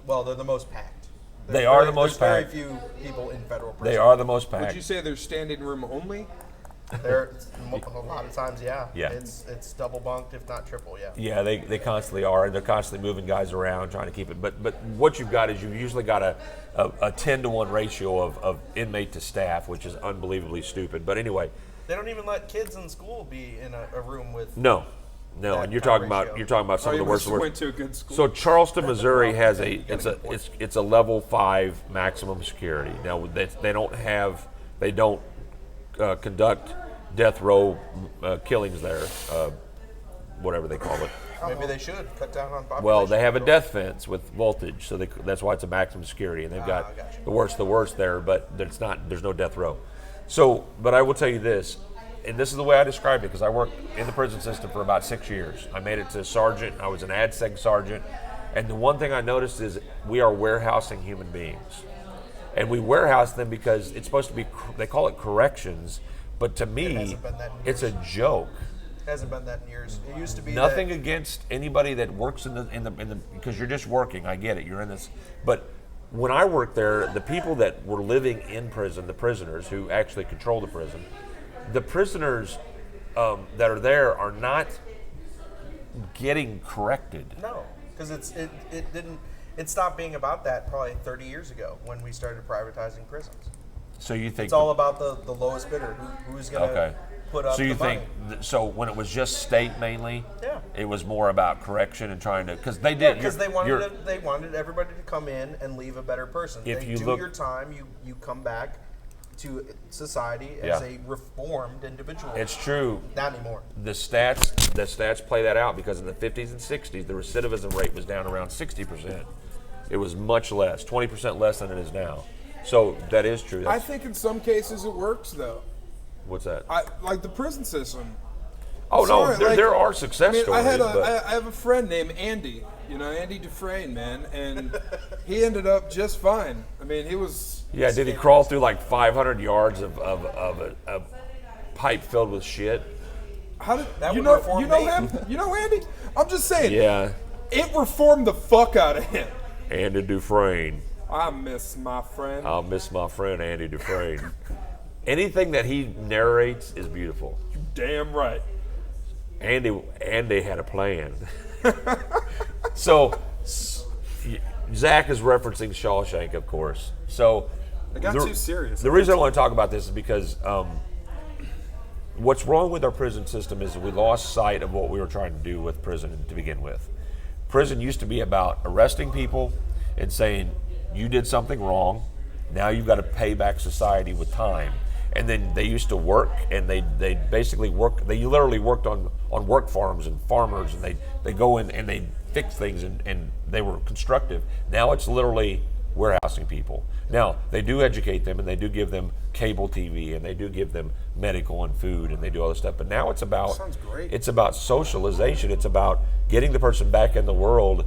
E: Well, they're the most packed.
B: They are the most
E: There's
B: packed.
E: very few people in federal prison.
B: They are the most
C: Would
B: packed.
C: you say there's standing room only?
E: They're a lot of times, yeah.
B: Yeah.
E: It's double bunked, if not triple, yeah.
B: Yeah, they constantly are, and they're constantly moving guys around trying to keep it. But what you've got is you've usually got a 10-to-1 ratio of inmate to staff, which is unbelievably stupid. But anyway,
E: They don't even let kids in school be in a room with.
B: no,
E: That
B: and you're
E: kind
B: talking
E: of
B: about
E: ratio.
B: some
C: Oh,
B: of
C: you
B: the worst.
C: must
B: of
C: have
B: the
C: went
B: worst.
C: to a good school.
B: So Charleston, Missouri has
E: You got a good point.
B: it's a level 5 maximum security. Now they don't conduct death row killings there, whatever they call it.
E: Maybe they should cut down on population.
B: Well, they have a
E: control.
B: death fence with voltage, so that's why it's a maximum security, and they've got
E: gotcha.
B: the worst there, but there's no death row. So, but I will tell you this, and this is the way I describe it, because I worked in the prison system for about 6 years. I made it to sergeant. I was an ADSEG sergeant, and the one thing I noticed is we are warehousing human beings. and we warehouse them because it's supposed to be. They call it corrections, but to me,
E: hasn't been that in
B: it's a joke.
E: Hasn't been that in years. It used to be
B: Nothing
E: that,
B: against anybody that works in the because you're just working. I get it. You're in this, but when I worked there, the people that were living in prison, the prisoners who actually control the prison, the prisoners that are there are not getting corrected.
E: no, because it stopped being about that probably 30 years ago when we started privatizing prisons.
B: So you think
E: It's all about the lowest bidder, who's going to
B: okay?
E: put up
B: So you
E: the money.
B: think so when it was just state mainly?
E: Yeah.
B: It was more about correction and trying to because they
E: Yeah,
B: did.
E: because
B: you're-
E: they wanted everybody to come in and leave a better person.
B: If
E: they
B: you
E: do
B: look-
E: your time, you come back to society as
B: Yeah.
E: a reformed individual.
B: It's true.
E: Not anymore.
B: The stats play that out because in the 50s and 60s, the recidivism rate was down around 60%. It was much less, 20% less than it is now. So that is true.
C: I
B: That's,
C: think in some cases it works though.
B: what's that?
C: Like the prison system.
B: Oh
C: Sorry,
B: no,
C: like,
B: there are success
C: I mean,
B: stories. but
C: I have a friend named Andy. You know, Andy Dufresne, man, and he ended up just fine. I mean, he was.
B: yeah, did he crawl through like 500 yards of a pipe filled with shit?
C: How did
E: That
C: you
E: would
C: know?
E: reform
C: You know
E: me.
C: him? You know Andy? I'm just saying.
B: Yeah,
C: It reformed the fuck out of him.
B: Andy Dufresne.
C: I miss my friend.
B: I'll miss my friend Andy Dufresne. Anything that he narrates is beautiful.
C: Damn right.
B: Andy had a plan. So Zach is referencing Shawshank, of course. So
C: I got too serious.
B: The reason I want to talk about this is because what's wrong with our prison system is we lost sight of what we were trying to do with prison to begin with. Prison used to be about arresting people and saying, you did something wrong, now you've got to pay back society with time. And then they used to work, and they basically work. They literally worked on work farms and farmers, and they go in and they fix things, and they were constructive. Now it's literally warehousing people. Now they do educate them, and they do give them cable TV, and they do give them medical and food, and they do all this stuff. But now it's about
C: Sounds great.
B: It's about socialization. It's about getting the person back in the world,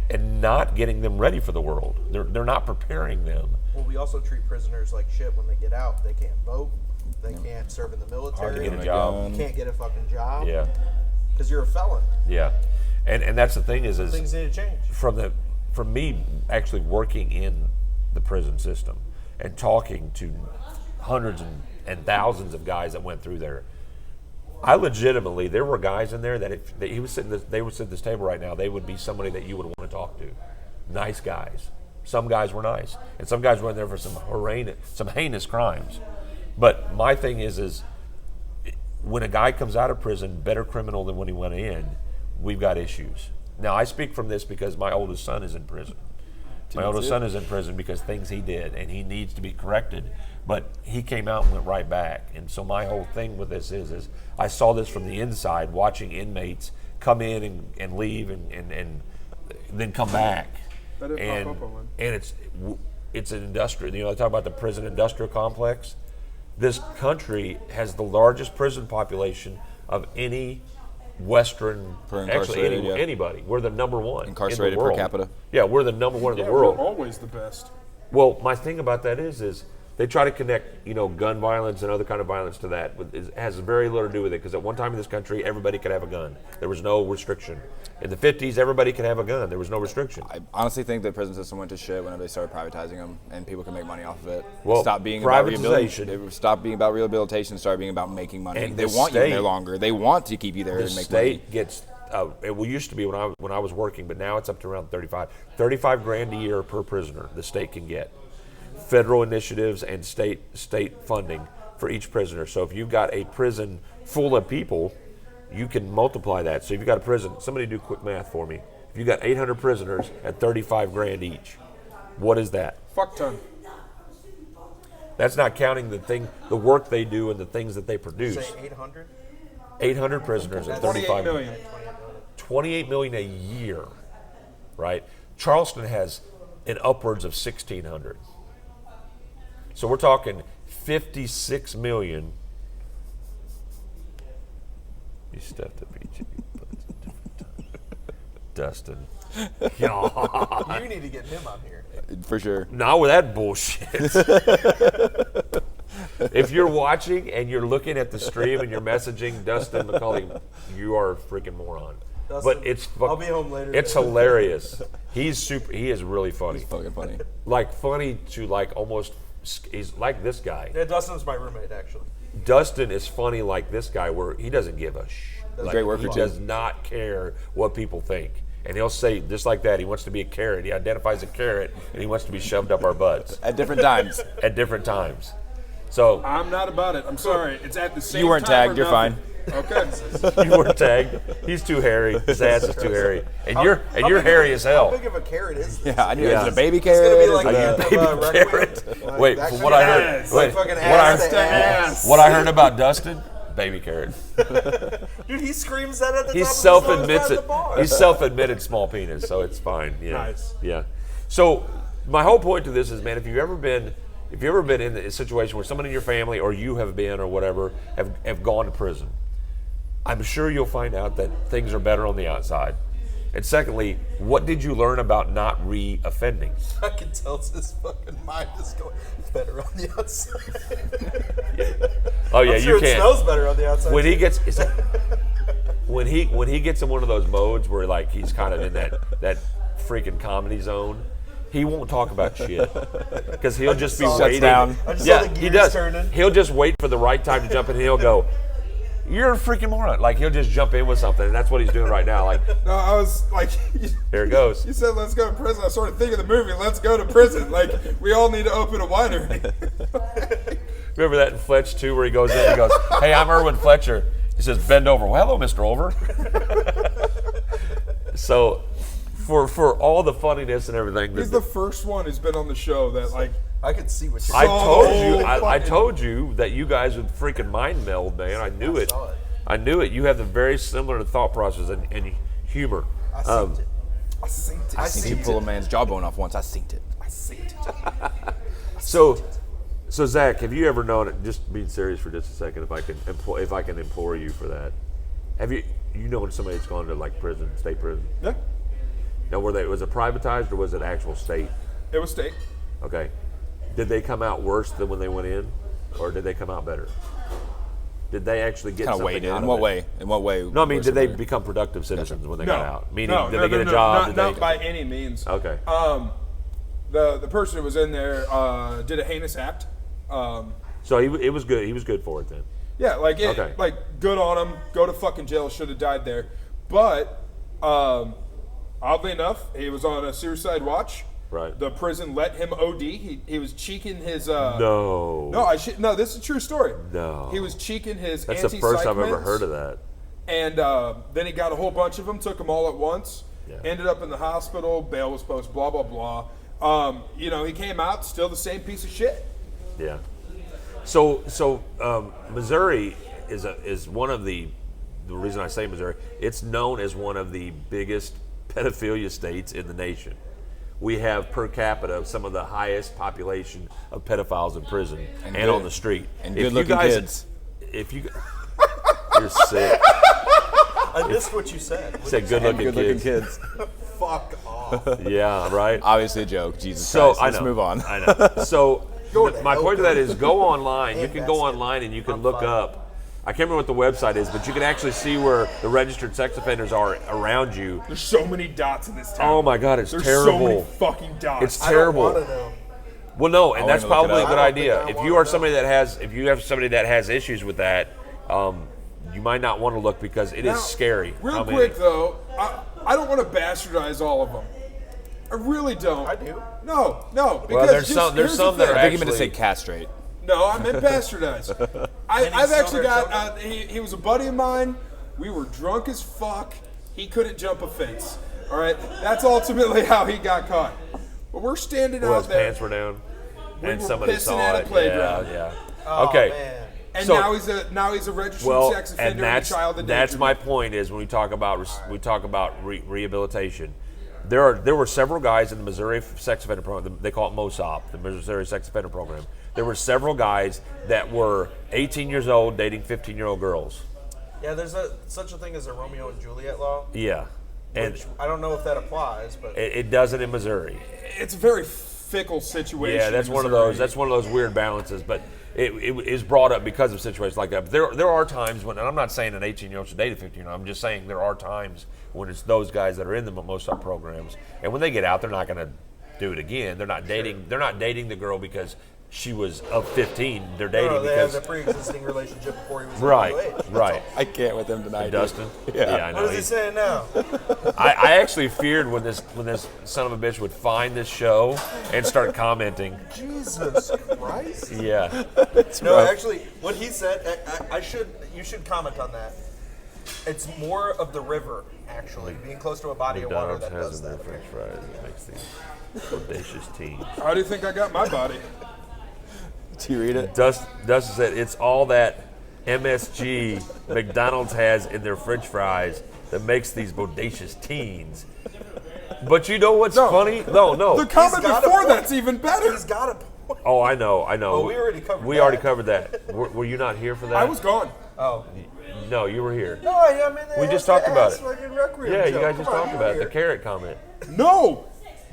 B: and not getting them ready for the world. They're not preparing them.
E: Well, we also treat prisoners like shit when they get out. They can't vote. They can't serve in the military.
B: Hard to get a
A: my
B: job.
A: God.
E: You can't get a fucking job.
B: Yeah,
E: Because you're a felon.
B: yeah, and that's the thing is
E: Things need to change.
B: from me actually working in the prison system and talking to hundreds and thousands of guys that went through there. I legitimately, there were guys in there that if they would sit at this table right now, they would be somebody that you would want to talk to. Nice guys. Some guys were nice, and some guys were in there for some heinous crimes. But my thing is when a guy comes out of prison, better criminal than when he went in, we've got issues. Now I speak from this because my oldest son is in prison. My oldest son is in prison because things he did, and he needs to be corrected. But he came out and went right back. And so my whole thing with this is I saw this from the inside, watching inmates come in and leave and then come back.
C: That didn't pop up on one.
B: And it's an industrial. You know, I talk about the prison industrial complex. This country has the largest prison population of any Western,
A: Per
B: actually
A: incarcerated, yeah.
B: anybody. We're the number one
A: Incarcerated
B: in the
A: per
B: world.
A: capita.
B: Yeah, we're the number one in
C: Yeah,
B: the world.
C: we're always the best.
B: Well, my thing about that is they try to connect, gun violence and other kind of violence to that. But it has very little to do with it because at one time in this country, everybody could have a gun. There was no restriction. In the 50s, everybody could have a gun. There was no restriction.
A: I honestly think the prison system went to shit whenever they started privatizing them, and people could make money off of it.
B: Well,
A: Stop being about
B: privatization-
A: rehabilitation. They stopped being about rehabilitation, started being about making money.
B: And
A: They
B: the
A: want you
B: state-
A: there longer. They want to keep you there
B: The
A: and make
B: state
A: money.
B: gets, it used to be when I was working, but now it's up to around 35. 35 grand a year per prisoner the state can get. Federal initiatives and state funding for each prisoner. So if you've got a prison full of people, you can multiply that. So if you've got a prison, somebody do quick math for me. If you've got 800 prisoners at 35 grand each, what is that?
C: Fuck ton.
B: That's not counting the work they do and the things that they produce.
E: Say 800?
B: 800 prisoners at
C: 28
B: 35
C: million.
B: 28 million a year, right? Charleston has an upwards of 1,600. So we're talking 56 million. You stepped the beach. Dustin. God.
E: You need to get him on here.
A: For sure.
B: Not with that bullshit. If you're watching and you're looking at the stream and you're messaging Dustin McCulley, you are a freaking moron.
E: Dustin,
B: But it's
E: I'll be home later.
B: It's hilarious. He's super. He is really funny.
A: Fucking funny.
B: Like funny to like almost. He's like this guy.
E: Yeah, Dustin's my roommate actually.
B: Dustin is funny like this guy, where he doesn't give a like,
A: great worker,
B: he
A: too.
B: does not care what people think. And he'll say, just like that, he wants to be a carrot. He identifies a carrot, and he wants to be shoved up our butts
A: At different times.
B: at different times. So
C: I'm not about it. I'm sorry. It's at the same
A: You weren't
C: time
A: tagged,
C: or
A: you're
C: nothing.
A: fine.
C: Okay.
B: you were tagged. He's too hairy. His ass is too hairy, and you're
E: How big
B: hairy
E: of-
B: as hell.
E: How big of a carrot is this?
A: Yeah, I knew.
B: Yeah.
A: Is it a baby
E: It's
A: carrot?
E: gonna be
A: Is
E: like
A: it
E: the
A: a-
E: end of Requiem. Like,
B: Wait,
E: that
B: from
E: shit
B: what I
E: is
B: heard,
C: ass.
B: wait,
E: fucking
B: what I
E: ass
B: heard,
E: to ass.
B: what I heard about Dustin, baby carrot.
E: Dude, he screams that at the
B: He
E: top
B: self
E: of his lungs
B: admits
E: by
B: it.
E: the bar.
B: He's self-admitted small penis, so it's fine. Yeah.
C: Nice.
B: Yeah. So my whole point to this is, man, if you've ever been in a situation where someone in your family or you have been or whatever have gone to prison, I'm sure you'll find out that things are better on the outside. And secondly, what did you learn about not re-offending?
E: I can tell his fucking mind is going better on the outside.
B: Oh yeah,
E: I'm sure
B: you
E: it
B: can't.
E: smells better on the outside.
B: When he gets when he gets in one of those modes where like he's kind of in that freaking comedy zone, he won't talk about shit because he'll just be
E: saw it.
B: waiting.
A: Shuts down.
E: I just saw
B: Yeah,
E: the
B: he
E: gears
B: does.
E: turning.
B: He'll just wait for the right time to jump in, and he'll go, "You're a freaking moron!" Like he'll just jump in with something, and that's what he's doing right now. Like
C: No, I was like,
B: here it goes.
C: you said let's go to prison. I started thinking of the movie, Let's Go to Prison. Like, we all need to open a winery.
B: Remember that in Fletch too, where he goes in, he goes, "Hey, I'm Erwin Fletcher." He says, "Bend over." Well, hello, Mr. Over. So, for all the funniness and everything,
C: He's the first one who's been on the show that, like,
E: I can see what you're
B: I
C: saw
B: told
C: the
B: you,
C: whole
B: I
C: fucking-
B: told you that you guys would freaking mind meld, man. I knew it.
E: saw it.
B: I knew it. You have the very similar thought process and humor.
E: I synced it.
C: I synced it.
E: I
A: I seen you
E: synced
A: pull a
E: it.
A: man's jawbone off once. I synced it.
C: I synced it.
B: So Zach, have you ever known? Just being serious for just a second, if I can implore you for that, have you known somebody that's gone to like prison, state prison?
C: Yeah.
B: Now, was it privatized or was it actual state?
C: It was state.
B: Okay. Did they come out worse than when they went in, or did they come out better? Did they actually get
A: Kind of
B: something
A: waited.
B: out
A: In
B: of
A: what
B: it?
A: way? In what way?
B: No, I mean,
A: was
B: did
A: it
B: they
A: better?
B: become productive citizens when they
C: No.
B: got out? Meaning,
C: No,
B: did
C: no,
B: they get
C: no,
B: a
C: no,
B: job?
C: Not,
B: Did
C: not
B: they?
C: by any means.
B: Okay.
C: The person who was in there did a heinous act.
B: So it was good. He was good for it then.
C: Yeah, like
B: Okay.
C: like good on him. Go to fucking jail. Should have died there. But oddly enough, he was on a suicide watch.
B: Right.
C: The prison let him OD. He was cheeking his.
B: No.
C: No, this is a true story.
B: No.
C: He was cheeking his.
B: That's the first I've ever heard of that.
C: And then he got a whole bunch of them. Took them all at once.
B: Yeah.
C: Ended up in the hospital. Bail was posted. Blah blah blah. He came out still the same piece of shit.
B: Yeah. So Missouri is one of the reason I say Missouri. It's known as one of the biggest pedophilia states in the nation. We have per capita some of the highest population of pedophiles in prison and
A: good-
B: on the street.
A: and
B: If you
A: good-looking
B: guys-
A: kids.
B: If you, you're sick.
E: I missed what you said.
B: Said good-looking
A: Good-looking
B: kids.
A: kids.
E: Fuck off.
B: Yeah, right.
A: Obviously a joke. Jesus
B: So
A: Christ.
B: I
A: Let's
B: know.
A: move on.
B: I know. So
E: Go to
B: my
E: hell,
B: point to that
E: go.
B: is go online. You
E: And
B: can go
E: basket.
B: online and you can
E: I'm
B: look
E: fine.
B: up. I can't remember what the website is, but you can actually see where the registered sex offenders are around you.
C: There's so many dots in this town.
B: Oh my God, it's
C: There's
B: terrible.
C: so many fucking dots.
B: It's
E: I don't
B: terrible.
E: want to know.
B: Well, no, and
A: I
B: that's
A: wanna look it
B: probably a
A: up.
B: good
E: I don't think
B: idea.
E: I
B: If
E: wanna
B: you are
E: know.
B: somebody if you have somebody that has issues with that, you might not want to look because it is
C: Now,
B: scary.
C: Real
B: how many-
C: quick though, I don't want to bastardize all of them. I really don't.
E: I do.
C: No, because
B: there's
C: just-
B: some- there's
C: here's
B: some
C: the
B: that are
C: thing.
A: I think you meant to say
B: actually-
A: castrate.
C: No, I meant bastardize. I've
E: still
C: actually
E: hurt
C: got. He was a buddy of mine. We were drunk as fuck. He couldn't jump a fence. All right, that's ultimately how he got caught. But we're standing
B: Well,
C: out
B: his
C: there,
B: pants were down,
C: We
B: and
C: were
B: somebody
C: pissing
B: saw
C: at a
B: it.
C: playground.
B: Yeah.
E: Oh,
B: Okay.
E: man.
C: and
B: so-
C: now he's a registered
B: Well,
C: sex offender
B: and
C: and child
B: that's my
C: endangerment.
B: point. Is when we talk about rehabilitation, there were several guys in the Missouri sex offender program. They call it MOSOP, the Missouri Sex Offender Program. There were several guys that were 18 years old dating 15-year-old girls.
E: Yeah, there's such a thing as a Romeo and Juliet law.
B: Yeah, and
E: Which I don't know if that applies, but
B: it doesn't in Missouri.
C: It's a very fickle situation.
B: Yeah, that's
C: in
B: one of
C: Missouri.
B: those. That's one of those weird balances, but it is brought up because of situations like that. But there are times when, and I'm not saying an 18-year-old should date a 15-year-old. I'm just saying there are times when it's those guys that are in the most of programs, and when they get out, they're not going to do it again. They're not dating. They're not dating the girl because she was of 15. They're dating
E: No, they
B: because
E: have a pre-existing relationship before he was
B: right,
E: legal age.
B: right.
A: I can't with him tonight.
B: Dustin.
A: Yeah.
B: I know.
E: What is he saying now?
B: I actually feared when this son of a bitch would find this show and start commenting.
E: Jesus Christ.
B: Yeah.
E: No, actually, what he said, you should comment on that. It's more of the river, actually, being close to a body of water
B: McDonald's
E: that
B: has
E: does
B: in their
E: that.
B: French fries. It makes these audacious teens.
C: How do you think I got my body?
A: Do you read it?
B: Dustin said it's all that MSG McDonald's has in their French fries that makes these bodacious teens. But you know what's funny? No.
C: The comment
E: got a
C: before
E: point.
C: that's even better.
E: He's got a point.
B: Oh, I know.
E: Well, we already covered
B: We
E: that.
B: already covered that. Were you not here for that?
C: I was gone.
E: Oh.
B: No, you were here.
E: No, I mean,
B: We just talked about it.
E: it.
B: Yeah, you guys just talked about it. The carrot comment.
C: No!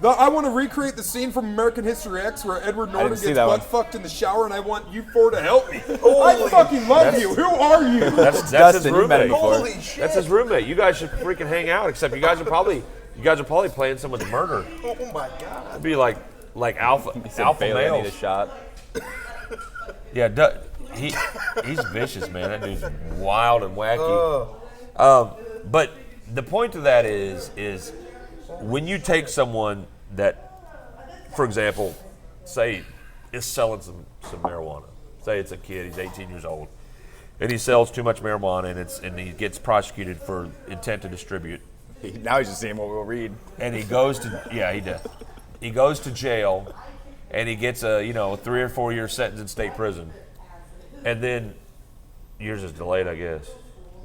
C: I want to recreate the scene from American History X where Edward Norton
A: see
C: gets
A: that
C: butt
A: one.
C: fucked in the shower, and I want you four to help me. I fucking love you. Who are you?
B: That's his
A: Dustin, you met
B: roommate.
A: him before.
E: Holy shit.
B: That's his roommate. You guys should freaking hang out. Except you guys are probably playing someone's murder.
E: Oh my god.
B: It'd be like alpha
A: Bailey, I need a
B: males.
A: shot.
B: Yeah, he's vicious, man. That dude's wild and wacky. But the point of that is when you take someone that, for example, say is selling some marijuana. Say it's a kid, he's 18 years old, and he sells too much marijuana, and he gets prosecuted for intent to distribute.
A: Now he's just seeing what we'll read.
B: And he goes to he goes to jail, and he gets a 3 or 4 year sentence in state prison, and then yours is delayed, I guess.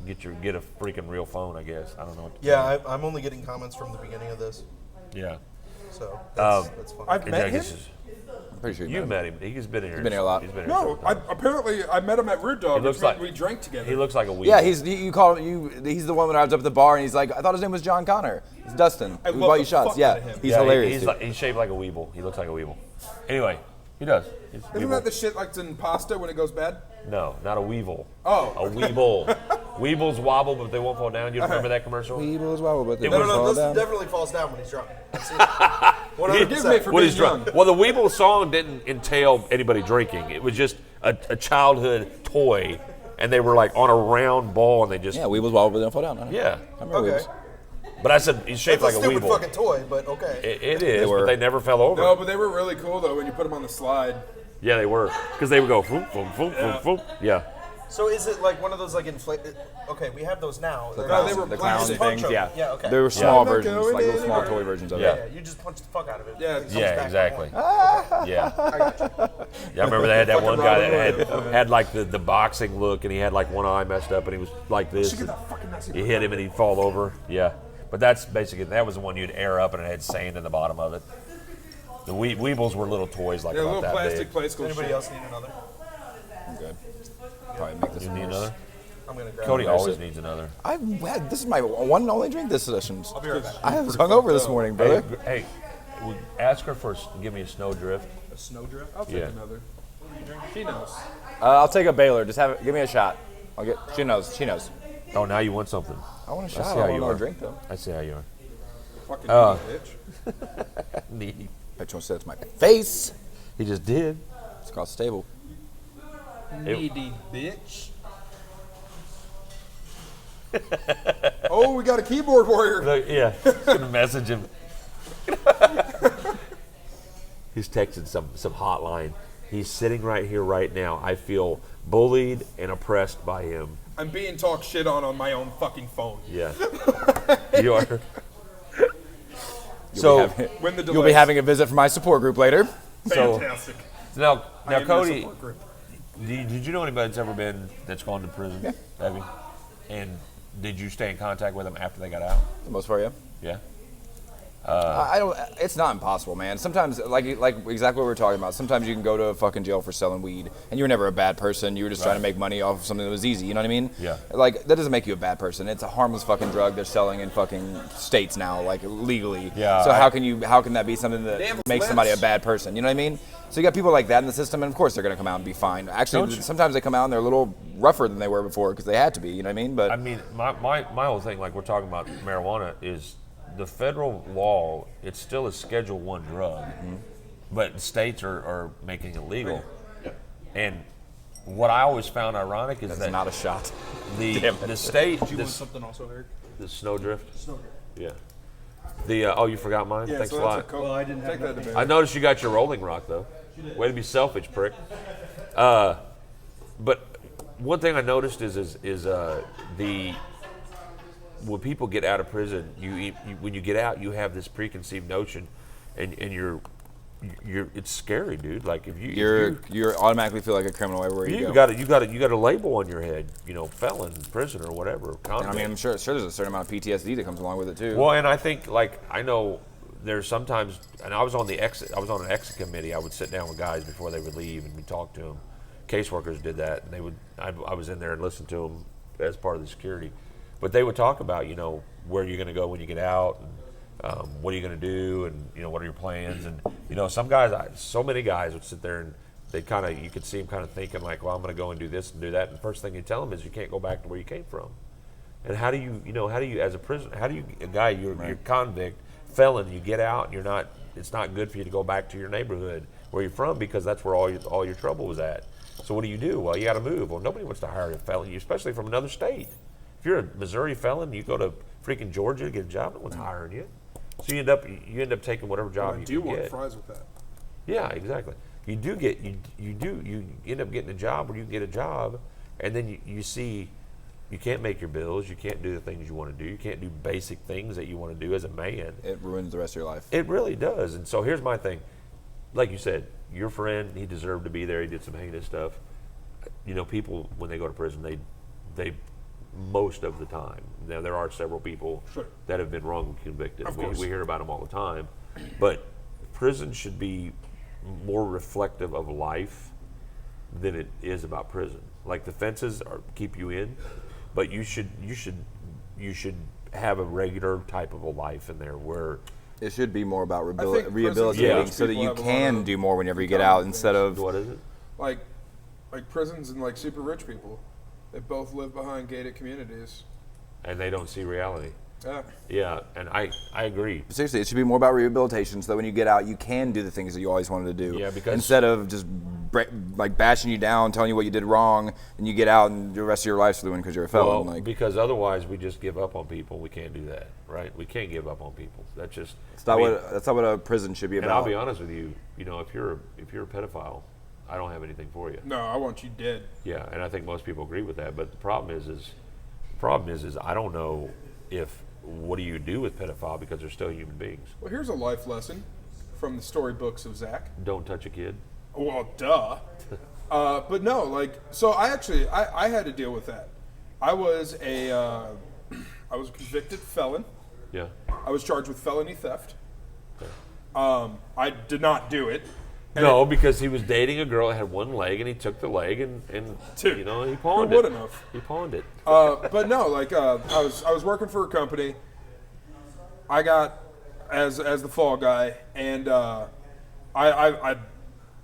B: Get a freaking real phone, I guess. I don't know. What to
E: Yeah, I'm only getting comments from the beginning of this,
B: do. Yeah.
E: so that's fun.
C: I've
B: And
C: met
B: I
C: him?
B: guess
A: I'm pretty sure
B: you met him. He's been here.
A: been here a lot.
B: He's been here.
C: No, apparently I met him at Rude Dog,
B: He looks
C: which meant
B: like-
C: we drank together.
B: He looks like a weed.
A: Yeah, you called he's the one that I was up at the bar and he's like, I thought his name was John Connor. It's Dustin.
C: I
A: We
C: love
A: bought
C: the
A: you shots.
C: fuck
A: Yeah,
C: out of him.
A: he's hilarious.
B: He's, he's shaped like a weeble. He looks like a weeble. Anyway, he does. He's a
C: Isn't
B: weeble.
C: that the shit like it's in pasta when it goes bad?
B: No, not a weevil.
C: Oh.
B: A weeble. Weebles wobble, but they won't fall down. You remember that commercial?
A: Weeble as well, but they
B: was-
A: don't fall
E: this
A: down.
E: definitely falls down when he's drunk.
C: Forgive me for
B: When
C: being
B: he's drunk.
C: young.
B: Well, the Weeble song didn't entail anybody drinking. It was just a childhood toy, and they were like on a round ball, and they just
A: Yeah, Weebles wobble, but they don't fall down. I know.
B: yeah.
A: I remember
E: Okay.
A: Weebles.
B: But I said he's shaped
E: It's
B: like
E: a
B: a
E: stupid
B: Weeble.
E: fucking toy, but okay.
B: It is,
A: were.
B: but they never fell over.
C: No, but they were really cool though when you put them on the slide.
B: Yeah, they were, because they would go boom, boom, boom, boom, boom. Yeah.
E: So is it like one of those like inflated? Okay, we have those now. They're
C: No,
E: not-
C: they were
A: The clown
C: plastic.
A: things,
E: Punch 'em.
A: yeah.
E: Yeah, okay.
A: They were small
C: Yeah.
A: versions,
C: Going
A: like little
C: in
A: small
C: or-
A: toy versions of
B: Yeah.
A: it.
E: Yeah, you just punch the fuck out of it.
C: Yeah,
E: It comes
B: Yeah,
E: back
B: exactly.
E: on.
B: Yeah.
E: I got you.
B: Yeah, I remember they had that one guy that
C: Fucking
B: had like the boxing look, and he had like one eye messed up, and he was like this. and you hit him, and he'd fall over. Yeah, but that's basically that was the one you'd air up, and it had sand in the bottom of it. The Weebles were little toys like
C: Yeah,
B: about
C: little
B: that
C: plastic
B: big.
C: play school
E: Anybody
C: shit.
E: else need another?
A: I'm good. Probably make this
B: You
A: one
B: need
A: worse.
B: another?
E: I'm gonna grab
B: Cody
E: it.
B: always needs another.
A: I've had this is my one and only drink this session.
E: I'll be right back.
A: I was hungover this morning,
B: Hey,
A: brother.
B: hey, ask her for give me a snowdrift.
C: A snowdrift? I'll take
B: Yeah.
C: another. What are you drinking? She knows.
A: I'll take a Baylor. Just have it. Give me a shot. I'll get. She knows. She knows.
B: Oh, now you want something?
A: I want a
B: I
A: shot.
B: see
A: I
B: how
A: don't
B: you
A: want
B: are.
A: a drink though.
B: I see how you are.
C: Fucking bitch.
B: Needy.
A: Bitch wants to say it to my face.
B: He just did.
A: It's called stable.
C: Needy bitch. Oh, we got a keyboard warrior.
B: Look, yeah, gonna message him. He's texting some hotline. He's sitting right here right now. I feel bullied and oppressed by him.
C: I'm being talked shit on my own fucking phone.
B: Yeah, you are.
A: You'll
B: So
A: be having,
C: When the
A: you'll be
C: delays.
A: having a visit from my support group later.
C: Fantastic.
B: now
C: I am your
B: Cody,
C: support group.
B: did you know anybody that's ever been that's gone to prison?
A: Yeah.
B: Have you? And did you stay in contact with them after they got out?
A: For the most part, yeah.
B: Yeah.
A: I don't. It's not impossible, man. Sometimes, like exactly what we were talking about. Sometimes you can go to a fucking jail for selling weed, and you were never a bad person. You were just trying to make money off of something that was easy. You know what I mean?
B: Yeah.
A: Like that doesn't make you a bad person. It's a harmless fucking drug they're selling in fucking states now, like legally.
B: Yeah,
A: So how can that be something that
C: Damn, it's
A: makes somebody a
C: limits.
A: bad person? You know what I mean? So you got people like that in the system, and of course they're gonna come out and be fine. Actually, sometimes they come out and they're a little rougher than they were before because they had to be. You know what I mean? But
B: I mean, my whole thing, like we're talking about marijuana, is the federal law. It's still a Schedule 1 drug, but states are making it legal. And what I always found ironic is
A: that's
B: that
A: not a shot.
B: the state,
C: You want something also, Eric?
B: the snowdrift. Yeah. The oh, you forgot mine.
C: Yeah,
B: Thanks
C: so
B: a
C: that's
B: lot.
C: a coke.
D: Well, I didn't have
C: Take that
D: nothing.
C: debate.
B: I noticed you got your Rolling Rock though. Way to be selfish, prick. But one thing I noticed is the when people get out of prison, when you get out, you have this preconceived notion, and you're it's scary, dude. Like if
A: You automatically feel like a criminal everywhere you
B: you
A: go.
B: got a label on your head, felon, prisoner, whatever.
A: And
B: Convict.
A: I mean, I'm sure there's a certain amount of PTSD that comes along with it too.
B: Well, and I think I know there's sometimes, and I was on an exit committee. I would sit down with guys before they would leave, and we talk to them. Caseworkers did that, and I was in there and listened to them as part of the security. But they would talk about, where you're going to go when you get out, and what are you going to do, and what are your plans, and some guys, so many guys would sit there and they you could see them kind of thinking like, well, I'm going to go and do this and do that, and the first thing you tell them is you can't go back to where you came from. And how do you as a prisoner, a guy, you're convict, felon, you get out and it's not good for you to go back to your neighborhood where you're from because that's where all your trouble was at. So what do? Well, you got to move. Well, nobody wants to hire a felon, especially from another state. If you're a Missouri felon, you go to freaking Georgia to get a job, no one's hiring you. So you end up taking whatever job
C: I
B: you
C: do
B: can
C: want
B: get.
C: fries with that.
B: Yeah, exactly. You end up getting a job where you get a job, and then you see you can't make your bills, you can't do the things you want to do, you can't do basic things that you want to do as a man.
A: It ruins the rest of your life.
B: It really does. And so here's my thing. Like you said, your friend, he deserved to be there. He did some heinous stuff. People, when they go to prison, they most of the time. Now, there are several people
C: Sure.
B: that have been wrongly convicted.
C: Of course.
B: We hear about them all the time. But prison should be more reflective of life than it is about prison. Like the fences keep you in, but you should have a regular type of a life in there where
A: It should be more about
C: think prisons
A: rehabilitating
C: teach
A: so that
C: people
A: you
C: have a lot
A: can
C: of
A: do more whenever you get out
C: common
A: instead
C: things.
A: of
B: what is it?
C: Like prisons and like super rich people, they both live behind gated communities.
B: And they don't see reality.
C: Yeah.
B: Yeah, and I agree.
A: seriously, it should be more about rehabilitation so that when you get out, you can do the things that you always wanted to do.
B: Yeah, because-
A: instead of just bashing you down, telling you what you did wrong, and you get out and the rest of your life's ruined because you're a felon.
B: Well, because otherwise we just give up on people. We can't do that, right? We can't give up on people. That's just
A: that's not what a prison should be
B: And
A: about.
B: I'll be honest with you. If you're a pedophile, I don't have anything for you.
C: No, I want you dead.
B: Yeah, and I think most people agree with that. But the problem is I don't know what do you do with pedophile because they're still human beings.
C: Well, here's a life lesson from the storybooks of Zach.
B: Don't touch a kid.
C: Well, duh. But no, so I had to deal with that. I was a convicted felon.
B: Yeah.
C: I was charged with felony theft. I did not do it. And
B: No, because he was dating a girl that had one leg, and he took the leg and
C: Dude,
B: he pawned
C: who
B: it.
C: wouldn't have?
B: He pawned it.
C: But no, I was working for a company. I got as the fall guy, and I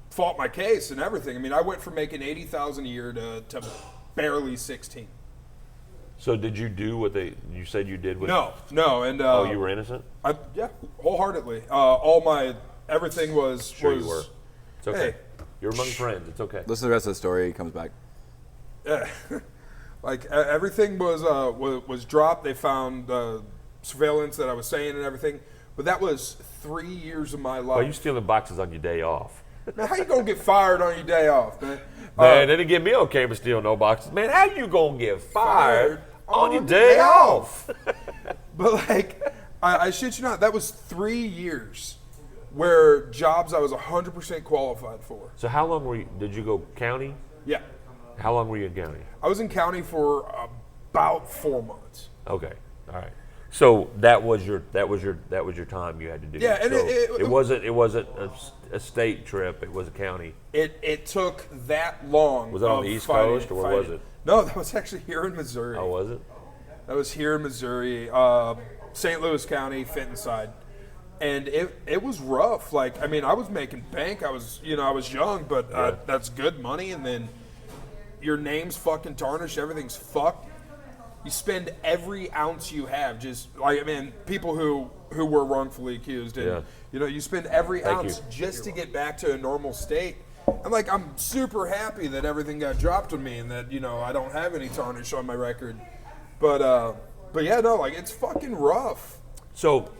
C: fought my case and everything. I mean, I went from making $80,000 a year to barely 16.
B: So did you do what you said you did? With
C: No, and
B: Oh, you were innocent?
C: yeah, wholeheartedly. Everything was.
B: Sure you were. It's okay.
C: Hey.
B: You're among friends. It's okay.
A: Listen to the rest of the story. He comes back.
C: Yeah, everything was dropped. They found surveillance that I was saying and everything, but that was 3 years of my life.
B: Why are you stealing boxes on your day off?
C: Man, how you gonna get fired on your day off, man?
B: Man, they didn't give me okay to steal no boxes. Man, how you gonna get fired on your day off?
C: But I shit you not, that was 3 years where jobs I was 100% qualified for.
B: So how long did you go county?
C: Yeah,
B: How long were you in county?
C: I was in county for about 4 months.
B: Okay, all right. So that was your time you had to do.
C: Yeah, and
B: so
C: it-
B: it wasn't a state trip. It was a county.
C: It took that long.
B: Was it on
C: of
B: the East
C: fighting-
B: Coast, or where was
C: fighting.
B: it?
C: No, that was actually here in Missouri.
B: Oh, was it?
C: That was here in Missouri, St. Louis County, Fenton side, and it was rough. Like, I mean, I was making bank. I was young, but that's good money. And then your name's fucking tarnished. Everything's fucked. You spend every ounce you have. Just like, I mean, people who were wrongfully accused, and you spend every
B: Thank
C: ounce
B: you.
C: just to get back to a normal state. And like, I'm super happy that everything got dropped on me, and that I don't have any tarnish on my record. But yeah, no, like, it's fucking rough.
B: So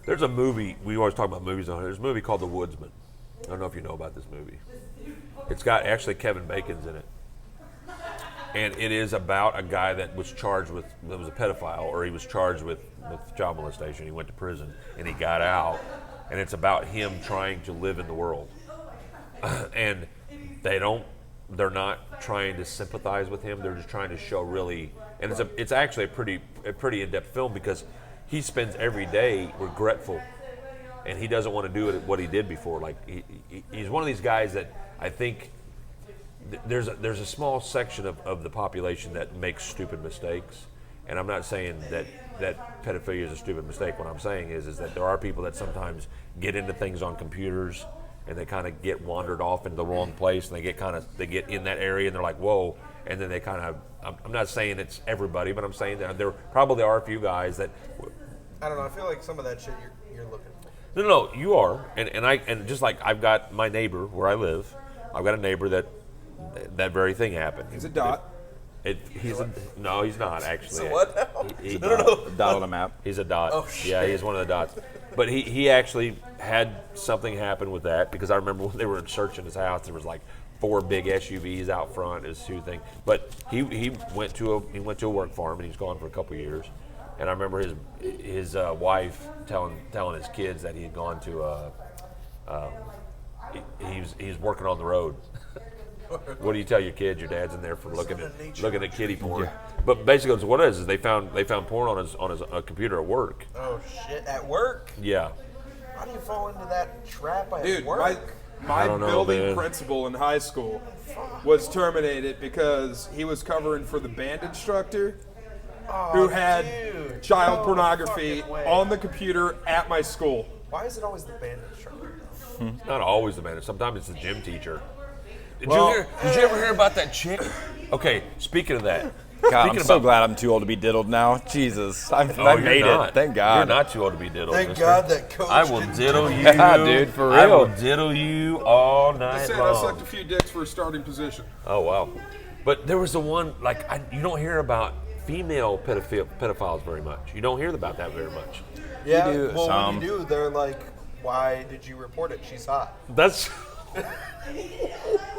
B: there's a movie. We always talk about movies on here. There's a movie called The Woodsman. I don't know if you know about this movie. It's got actually Kevin Bacon's in it. And it is about a guy that was a pedophile, or he was charged with child molestation. He went to prison and he got out, and it's about him trying to live in the world. And they're not trying to sympathize with him. They're just trying to show really, and it's actually a pretty in-depth film, because he spends every day regretful, and he doesn't want to do what he did before. Like, he's one of these guys that I think there's a small section of the population that makes stupid mistakes, and I'm not saying that pedophilia is a stupid mistake. What I'm saying is that there are people that sometimes get into things on computers, and they kind of get wandered off into the wrong place, and they get in that area, and they're like, whoa, and then they kind of, I'm not saying it's everybody, but I'm saying that there probably are a few guys that,
E: I don't know. I feel like some of that shit you're looking for.
B: no, you are, and just like I've got my neighbor where I live, I've got a neighbor that very thing happened.
C: He's a dot.
B: No, he's not actually.
E: So what now?
A: Dot on a map.
B: He's a dot.
E: Oh, shit.
B: Yeah, he's one of the dots. But he actually had something happen with that, because I remember when they were searching his house, there was like 4 big SUVs out front. It was a huge thing. But he went to a work farm, and he was gone for a couple of years. And I remember his wife telling his kids that he had gone to he's working on the road. What do you tell your kids? Your dad's in there for looking at kiddie porn.
A: Yeah.
B: But basically, what it is they found porn on his computer at work.
E: Oh shit! At work?
B: Yeah.
E: How do you fall into that trap at
C: Dude,
E: work?
C: my
B: don't know,
C: building
B: man.
C: principal in high school was terminated because he was covering for the band instructor who had
E: dude.
C: child
E: No
C: pornography
E: fucking way.
C: on the computer at my school.
E: Why is it always the band instructor?
B: It's not always the manager. Sometimes it's the gym teacher. Did
A: Well-
B: you ever hear about that chick? Okay, speaking of that.
A: God, I'm
B: speaking
A: so
B: about-
A: glad I'm too old to be diddled now. Jesus, I
B: Oh,
A: made
B: you're not.
A: it. Thank God.
B: You're not too old to be diddled.
E: Thank
B: mister.
E: God that coach
B: I will
E: didn't
B: diddle you.
A: Yeah, dude, for
B: I will
A: real.
B: diddle you all
C: I
B: night
C: said I sucked
B: long.
C: a few dicks for a starting position.
B: Oh, wow. But there was the one, like, you don't hear about female pedophiles very much. You don't hear about that very much.
E: Yeah,
A: do
E: well,
A: some.
E: when you do, they're like, why did you report it? She's hot.
B: That's...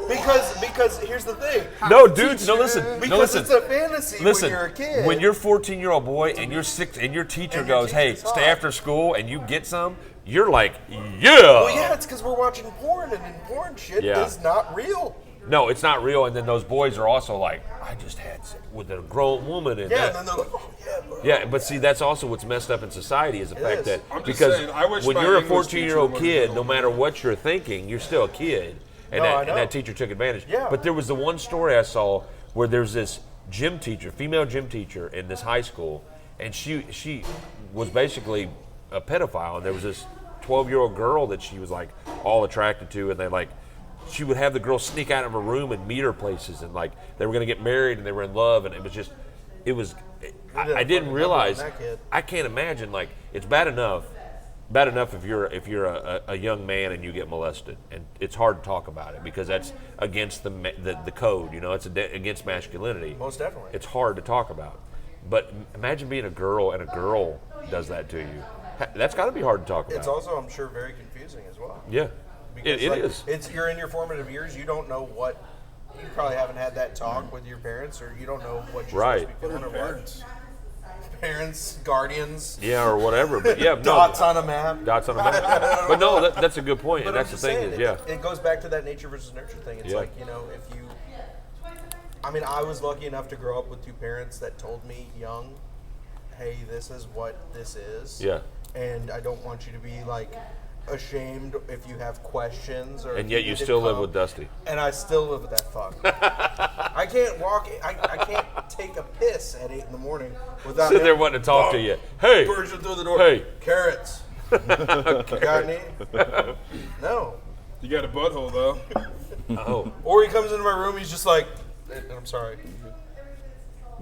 E: Because here's the thing.
B: No, dudes, no, listen.
E: Because
B: No, listen.
E: it's a fantasy
B: Listen,
E: when you're a kid.
B: when you're a 14-year-old boy and you're 6, and your teacher
E: And your
B: goes, "Hey,
E: teacher's
B: stay
E: hot."
B: after school," and you get some, you're like, "Yeah."
E: Well, yeah, it's because we're watching porn, and then porn shit
B: Yeah.
E: is not real.
B: No, it's not real. And then those boys are also like, "I just had sex with a grown woman," and
E: Yeah,
B: that.
E: and then they're like, oh, yeah, bro.
B: Yeah, but see, that's also what's messed up in society is the fact
E: is.
B: that
C: I'm just
B: because
C: saying, I wish
B: when
C: my
B: you're a
C: English
B: 14-year-old
C: teacher
B: kid,
C: would've
B: no
C: told
B: matter
C: me.
B: what you're thinking, you're still a kid, and,
E: No, I
B: and
E: know.
B: that teacher took advantage.
E: Yeah.
B: But there was the one story I saw where there's this gym teacher, female gym teacher in this high school, and she was basically a pedophile, and there was this 12-year-old girl that she was like all attracted to, and they like. She would have the girl sneak out of her room and meet her places, and like they were going to get married, and they were in love, and it was. I didn't
E: fucking
B: realize.
E: number on that kid.
B: I can't imagine. Like it's bad enough if you're a young man and you get molested, and it's hard to talk about it because that's against the code. You know, it's against masculinity.
E: Most definitely.
B: It's hard to talk about. But imagine being a girl and a girl does that to you. That's got to be hard to talk about.
E: It's also, I'm sure, very confusing as well.
B: Yeah,
E: Because,
B: it
E: like,
B: is.
E: It's you're in your formative years. You don't know what. You probably haven't had that talk with your parents, or you don't know what you're
B: Right.
E: supposed to be
C: What
E: feeling
C: are
E: or what.
C: parents?
E: Parents, guardians,
B: Yeah, or whatever. But yeah,
E: dots
B: no,
E: on a map.
B: dots on a map. But no, that's a good point.
E: But
B: And
E: I'm
B: that's the
E: just
B: thing
E: saying,
B: is, yeah.
E: it goes back to that nature versus nurture thing. It's
B: Yeah.
E: like, you know, if you. I mean, I was lucky enough to grow up with two parents that told me young, hey, this is what this is.
B: Yeah.
E: And I don't want you to be like ashamed if you have questions or.
B: And
E: if
B: yet
E: need
B: you
E: to
B: still live
E: come.
B: with Dusty.
E: And I still live with that fuck. I can't walk. I can't take a piss at 8 in the morning without
B: Sitting there
E: him
B: wanting to talk to you. Hey.
E: bursting through the door.
B: Hey.
E: Carrots. You got any? No.
C: You got a butthole though.
B: Oh.
E: Or he comes into my room. He's just like, I'm sorry.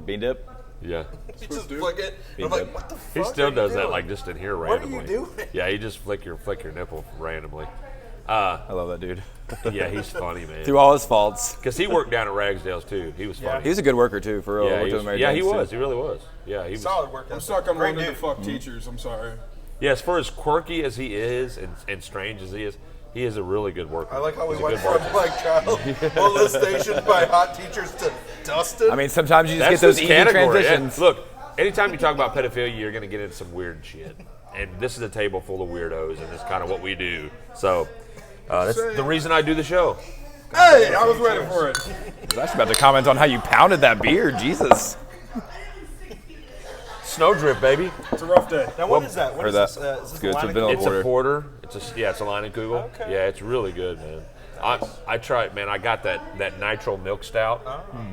A: Bean dip.
B: Yeah.
E: He just
C: dude.
E: flick it. And I'm like, what the fuck?
B: He still
E: are you
B: does that,
E: doing?
B: like just in here
E: What are
B: randomly.
E: you doing?
B: Yeah, he just flick your nipple randomly.
A: I love that dude.
B: Yeah, he's funny, man.
A: Through all his faults.
B: Because he worked down at Ragsdale's too. He was funny.
A: He's a good worker too, for real.
B: yeah,
A: Worked
B: he
A: at
B: was,
A: Mary
B: yeah, he
A: Jane's,
B: was.
A: too.
B: He really was. Yeah, he was.
E: Solid work.
C: I'm
E: ethic.
C: stuck on
E: Great
C: wanting to
E: dude.
C: fuck teachers. I'm sorry.
B: Yeah, as far as quirky as he is and strange as he is a really good worker.
E: I like how we
B: He's a
E: went
B: good
E: from
B: bartender.
E: like child molestation by hot teachers to Dustin.
A: I mean, sometimes you just
B: That's
A: get those
B: his
A: easy
B: category.
A: transitions.
B: Yeah. Look, anytime you talk about pedophilia, you're going to get into some weird shit. And this is a table full of weirdos, and it's kind of what we do. So that's the reason I do the show.
C: Hey, I was ready for it.
A: I was actually about to comment on how you pounded that beer. Jesus.
B: Snow drip, baby.
C: It's a rough day.
E: now what is that? What
A: heard
E: is
A: that.
E: this? Is
A: It's
E: this
A: good. It's
E: line
A: a
E: of
A: vanilla
B: It's
E: Coke?
B: a porter. It's a line of Kugel.
E: Okay.
B: Yeah, it's really good, man. I tried, man. I got that nitro milk stout.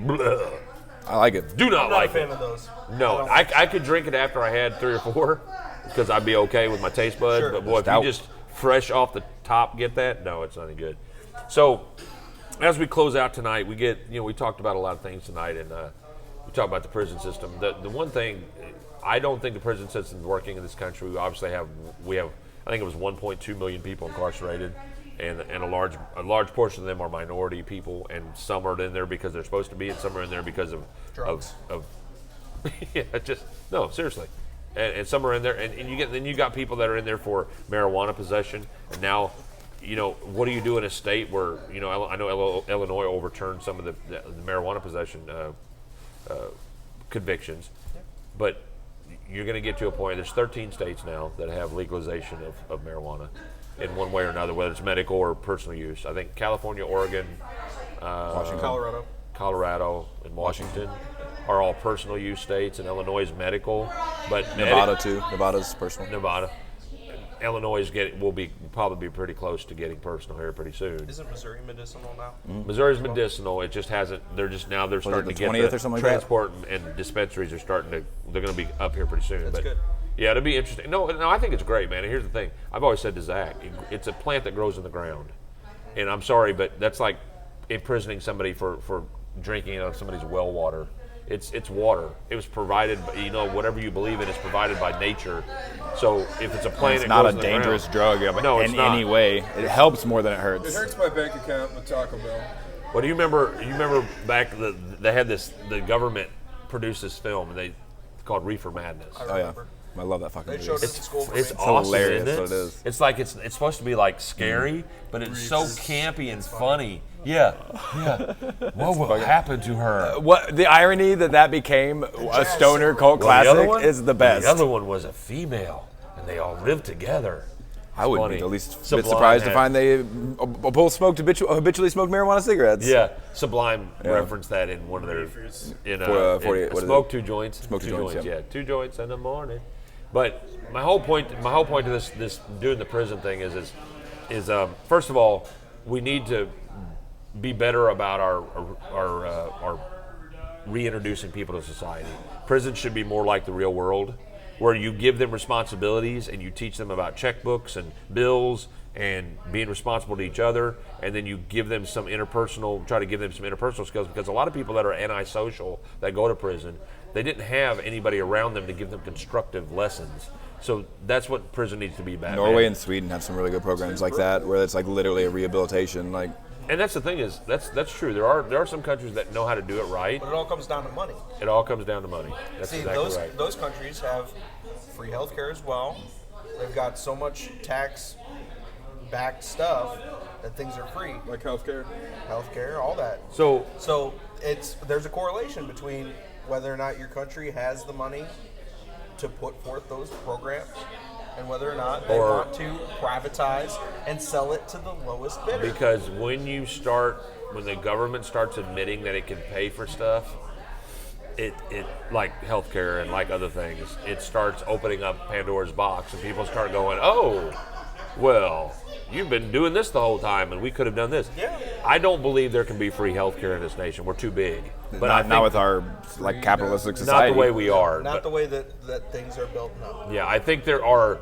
B: Bleh.
A: I like it.
B: Do not
E: I'm not
B: like
E: a fan
B: it.
E: of those.
B: No, I could drink it after I had 3 or 4 because I'd be okay with my taste buds.
E: Sure.
B: But boy, if
A: Stout.
B: you just fresh off the top get that, no, it's not any good. So as we close out tonight, we talked about a lot of things tonight, and we talked about the prison system. The one thing, I don't think the prison system is working in this country. We obviously have I think it was 1.2 million people incarcerated, and a large portion of them are minority people, and some are in there because they're supposed to be, and some are in there because of
E: Drugs.
B: of yeah, just no, seriously. And some are in there, and you got people that are in there for marijuana possession. And now, what do you do in a state where I know Illinois overturned some of the marijuana possession convictions, but you're going to get to a point. There's 13 states now that have legalization of marijuana in one way or another, whether it's medical or personal use. I think California, Oregon,
C: Colorado.
B: Colorado, and Washington are all personal use states, and Illinois is medical. But
A: Nevada too. Nevada's personal.
B: Nevada, Illinois will probably be pretty close to getting personal here pretty soon.
E: Isn't Missouri medicinal now?
B: Missouri's medicinal. It just hasn't. They're starting
A: the
B: to get
A: 20th or something like that?
B: transport and dispensaries are starting to. They're going to be up here pretty soon.
E: That's
B: but
E: good.
B: Yeah, it'll be interesting. No, I think it's great, man. And here's the thing. I've always said to Zach, it's a plant that grows in the ground. And I'm sorry, but that's like imprisoning somebody for drinking out of somebody's well water. It's water. It was provided, whatever you believe in is provided by nature. So if it's a plant,
A: It's not a
B: grows in the
A: dangerous
B: ground,
A: drug
B: No, it's
A: in
B: not.
A: any way. It helps more than it
C: It
A: hurts.
C: hurts my bank account with Taco Bell.
B: Well, do you remember back they had the government produced this film and called Reefer Madness.
A: Oh yeah, I love that fucking
E: They
A: movie.
E: showed it in school for
B: It's
E: me.
B: awesome,
A: hilarious
B: isn't it?
A: what it is.
B: It's like it's supposed to be like scary, but it's so campy and funny. Yeah. What will happen to her?
A: What the irony that became a stoner cult
B: Well, the other
A: classic
B: one-
A: is the best.
B: The other one was a female, and they all lived together.
A: I wouldn't
B: funny.
A: be the least bit
B: Sublime
A: surprised to
B: had-
A: find they both habitually smoked marijuana cigarettes.
B: Yeah, Sublime referenced that in one of their in
A: 48, what is
B: smoke
A: it?
B: 2 joints.
A: Smoke two joints, yeah.
B: 2 joints in the morning. But my whole point to this doing the prison thing is first of all, we need to be better about our reintroducing people to society. Prison should be more like the real world, where you give them responsibilities and you teach them about checkbooks and bills and being responsible to each other, and then you give them try to give them some interpersonal skills, because a lot of people that are antisocial that go to prison, they didn't have anybody around them to give them constructive lessons. So that's what prison needs to be about.
A: Norway and Sweden have some really good programs like that, where it's like literally a rehabilitation. Like,
B: And that's the thing is that's true. There are some countries that know how to do it right.
E: But it all comes down to money.
B: It all comes down to money. That's
E: See,
B: exactly right.
E: those countries have free healthcare as well. They've got so much tax-backed stuff that things are free.
C: Like healthcare.
E: Healthcare, all that.
B: So
E: So there's a correlation between whether or not your country has the money to put forth those programs and whether or not they
B: Or-
E: want to privatize and sell it to the lowest bidder.
B: because when the government starts admitting that it can pay for stuff, it like healthcare and like other things, it starts opening up Pandora's box, and people start going, "Oh, well, you've been doing this the whole time, and we could have done this."
E: Yeah.
B: I don't believe there can be free healthcare in this nation. We're too big. But I
A: not
B: think
A: with our like capitalistic
B: not
A: society.
B: the way we are.
E: Not
B: but-
E: the way that things are built now.
B: Yeah, I think there are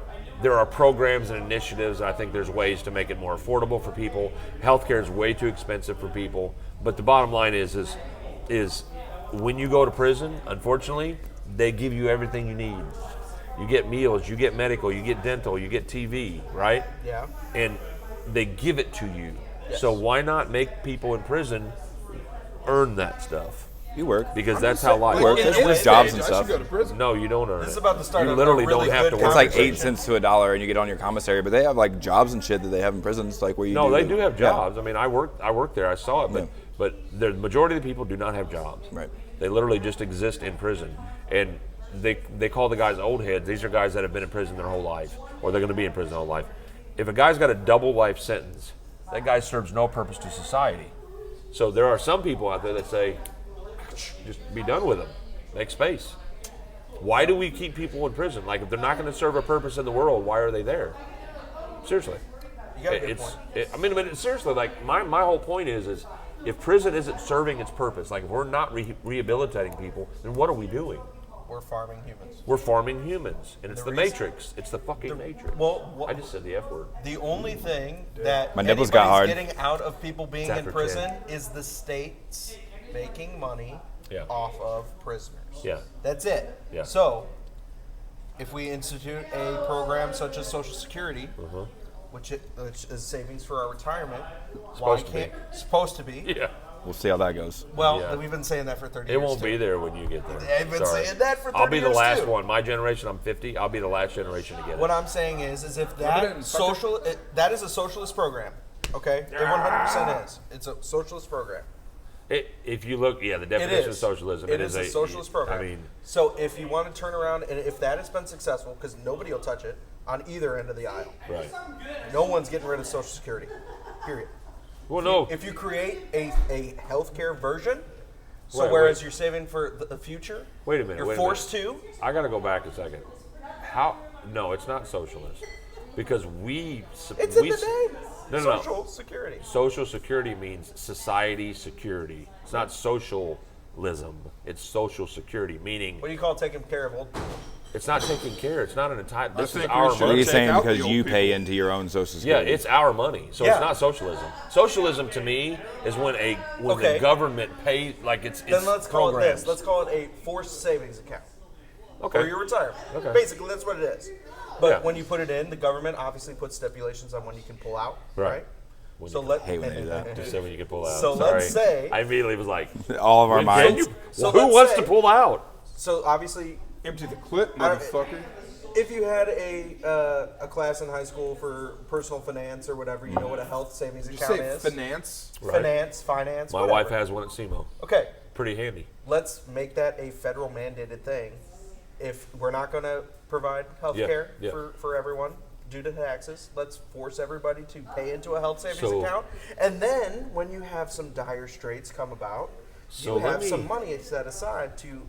B: programs and initiatives. I think there's ways to make it more affordable for people. Healthcare is way too expensive for people. But the bottom line is when you go to prison, unfortunately, they give you everything you need. You get meals, you get medical, you get dental, you get TV, right?
E: Yeah.
B: And they give it to you. So why not make people in prison earn that stuff?
A: You work.
B: Because that's how life
A: Work.
B: works.
A: There's jobs and
C: I
A: stuff.
C: should go to prison.
B: No, you don't earn
E: This is
B: it.
E: about to start
B: You
E: a
B: literally
E: really
B: don't have
E: good
B: to work.
A: It's like
E: conversation.
A: 8 cents to $1, and you get on your commissary. But they have like jobs and shit that they have in prisons, like where you.
B: No, they
A: the-
B: do have
A: yeah.
B: jobs. I mean, I worked there. I saw it,
A: Yeah.
B: but the majority of the people do not have jobs.
A: Right.
B: They literally just exist in prison, and they call the guys old heads. These are guys that have been in prison their whole life, or they're going to be in prison their whole life. If a guy's got a double life sentence, that guy serves no purpose to society. So there are some people out there that say, just be done with them. Make space. Why do we keep people in prison? Like, if they're not going to serve a purpose in the world, why are they there? Seriously.
E: You got a good point.
B: But seriously, like my whole point is if prison isn't serving its purpose, like if we're not rehabilitating people, then what are we doing?
E: We're farming humans.
B: We're farming humans, and it's
E: The
B: the
E: reason-
B: Matrix. It's the fucking Matrix.
E: well,
B: I just said the F word.
E: The only thing that
A: My nipples got hard.
E: anybody's getting out of people being
B: It's
E: in
B: after
E: prison is the states making money
B: Yeah.
E: off of prisoners.
B: Yeah.
E: That's it.
B: Yeah.
E: So, if we institute a program such as Social Security, which is savings for our retirement,
B: Supposed to be.
E: supposed to be?
B: Yeah.
A: We'll see how that goes.
E: Well,
B: Yeah.
E: we've been saying that for 30
B: It
E: years.
B: won't
E: too.
B: be there when you get there.
E: I've been
B: Sorry.
E: saying that for 30
B: I'll be the
E: years,
B: last
E: too.
B: one. My generation, I'm 50. I'll be the last generation to get
E: What
B: it.
E: I'm saying is if
C: but
E: that
C: then fucking-
E: that is a socialist program, okay? It 100% is. It's a socialist program.
B: If you look, the
E: It
B: definition of
E: is.
B: socialism.
E: It is a socialist program.
B: I mean,
E: so if you want to turn around and if that has been successful, because nobody will touch it on either end of the aisle,
B: right.
E: no one's getting rid of Social Security. Period.
B: Well, no.
E: If you create a healthcare version, so
B: Wait,
E: whereas
B: wait.
E: you're saving for the future,
B: Wait a minute,
E: you're
B: wait a
E: forced to.
B: I got to go back a second. How? No, it's not socialist, because
E: It's in the name.
B: No.
E: Social Security.
B: Social security means society security. It's not socialism. It's social security, meaning
E: What do you call taking care of old people?
B: it's not taking care. It's not an entire. This is
C: think we
B: our
C: should
A: So
B: money.
A: you're
C: check
A: saying
C: out the
A: because
C: old
A: you pay
C: people.
A: into your own social
B: Yeah,
A: security?
B: it's our money, so
E: Yeah.
B: it's not socialism. Socialism to me is when
E: Okay.
B: the government pays, like it's
E: Then let's call
B: programs.
E: it this. Let's call it a forced savings account
B: Okay.
E: for your retirement.
B: Okay.
E: Basically, that's what it is. But
B: Yeah.
E: when you put it in, the government obviously puts stipulations on when you can pull out,
B: Right.
E: right?
B: When
E: So
B: you
E: let
A: hate when they do that.
B: Just say when you can pull out.
E: So
B: Sorry.
E: let's say-
B: I immediately was like,
A: All of our
B: can
A: minds.
B: you-
E: So
B: who
E: let's
B: wants
E: say-
B: to pull out?
E: So obviously,
C: Empty the clip,
E: I don't-
C: motherfucker.
E: if you had a class in high school for personal finance or whatever, you know what a health savings
C: Did you
E: account
C: say
E: is.
C: finance?
B: Right.
E: Finance.
B: My
E: whatever.
B: wife has one at SEMO.
E: Okay,
B: Pretty handy.
E: let's make that a federal mandated thing. If we're not going to provide health
B: Yeah,
E: care
B: yeah.
E: for everyone due to taxes, let's force everybody to pay into a health savings
B: So-
E: account. And then when you have some dire straits come about,
B: So
E: you
B: let
E: have
B: me-
E: some money set aside to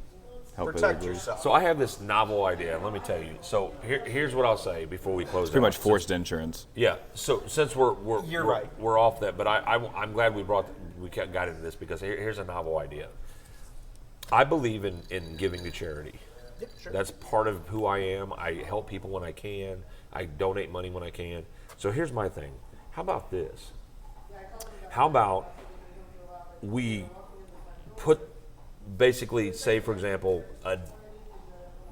A: Help
E: protect
A: others.
E: yourself.
B: So I have this novel idea. Let me tell you. So here's what I'll say before we close.
A: Pretty
B: out.
A: much forced insurance.
B: Yeah. So since we're
E: You're
B: we're,
E: right.
B: we're off that, but I'm glad we got into this because here's a novel idea. I believe in giving to charity.
E: Yeah, sure.
B: That's part of who I am. I help people when I can. I donate money when I can. So here's my thing. How about this? How about we put basically, say for example,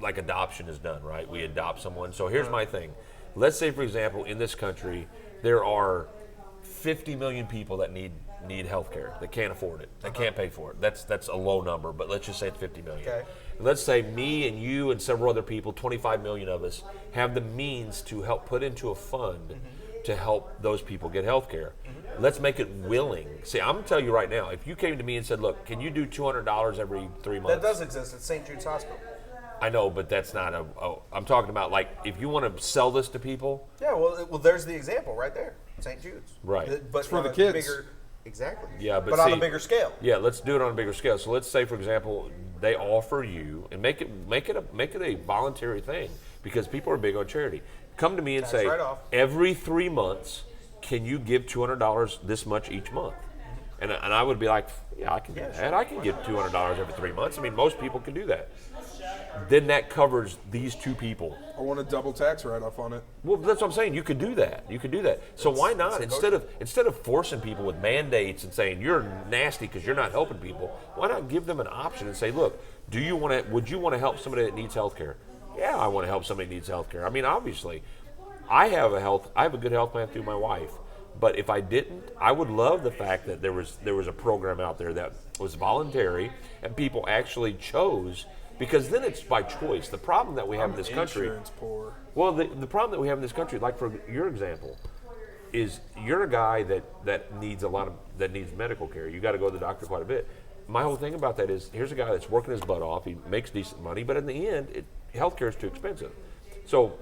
B: like adoption is done, right? We adopt someone. So here's my thing. Let's say, for example, in this country, there are 50 million people that need health care, that can't afford it, that can't pay for it. That's a low number, but let's just say it's 50 million.
E: Okay.
B: Let's say me and you and several other people, 25 million of us, have the means to help put into a fund to help those people get health care. Let's make it willing. See, I'm going to tell you right now, if you came to me and said, look, can you do $200 every 3 months?
E: That does exist at St. Jude's Hospital.
B: I know, but that's not I'm talking about, like, if you want to sell this to people,
E: Yeah, well, there's the example right there, St. Jude's.
B: Right.
E: But
C: It's for the
E: on a
C: kids.
E: Bigger,
D: Exactly.
B: Yeah, but
D: on
B: see-
D: a bigger scale.
B: Yeah, let's do it on a bigger scale. So let's say, for example, they offer you and make it a voluntary thing because people are big on charity. Come to me and
D: Tax
B: say,
D: write-off.
B: every 3 months, can you give $200 this much each month? And I would be like, yeah, I can do that. I can give $200 every 3 months. I mean, most people can do that. Then that covers these two people.
C: I want a double tax write-off on it.
B: Well, that's what I'm saying. You could do that. You could do that. So why not? Instead of forcing people with mandates and saying you're nasty because you're not helping people, why not give them an option and say, look, would you want to help somebody that needs health care? Yeah, I want to help somebody that needs health care. I mean, obviously, I have a good health plan through my wife. But if I didn't, I would love the fact that there was a program out there that was voluntary and people actually chose, because then it's by choice. The problem that we have in this country,
C: Insurance poor.
B: well, the problem that we have in this country, like for your example, is you're a guy that needs medical care. You got to go to the doctor quite a bit. My whole thing about that is, here's a guy that's working his butt off. He makes decent money, but in the end, healthcare is too expensive. So,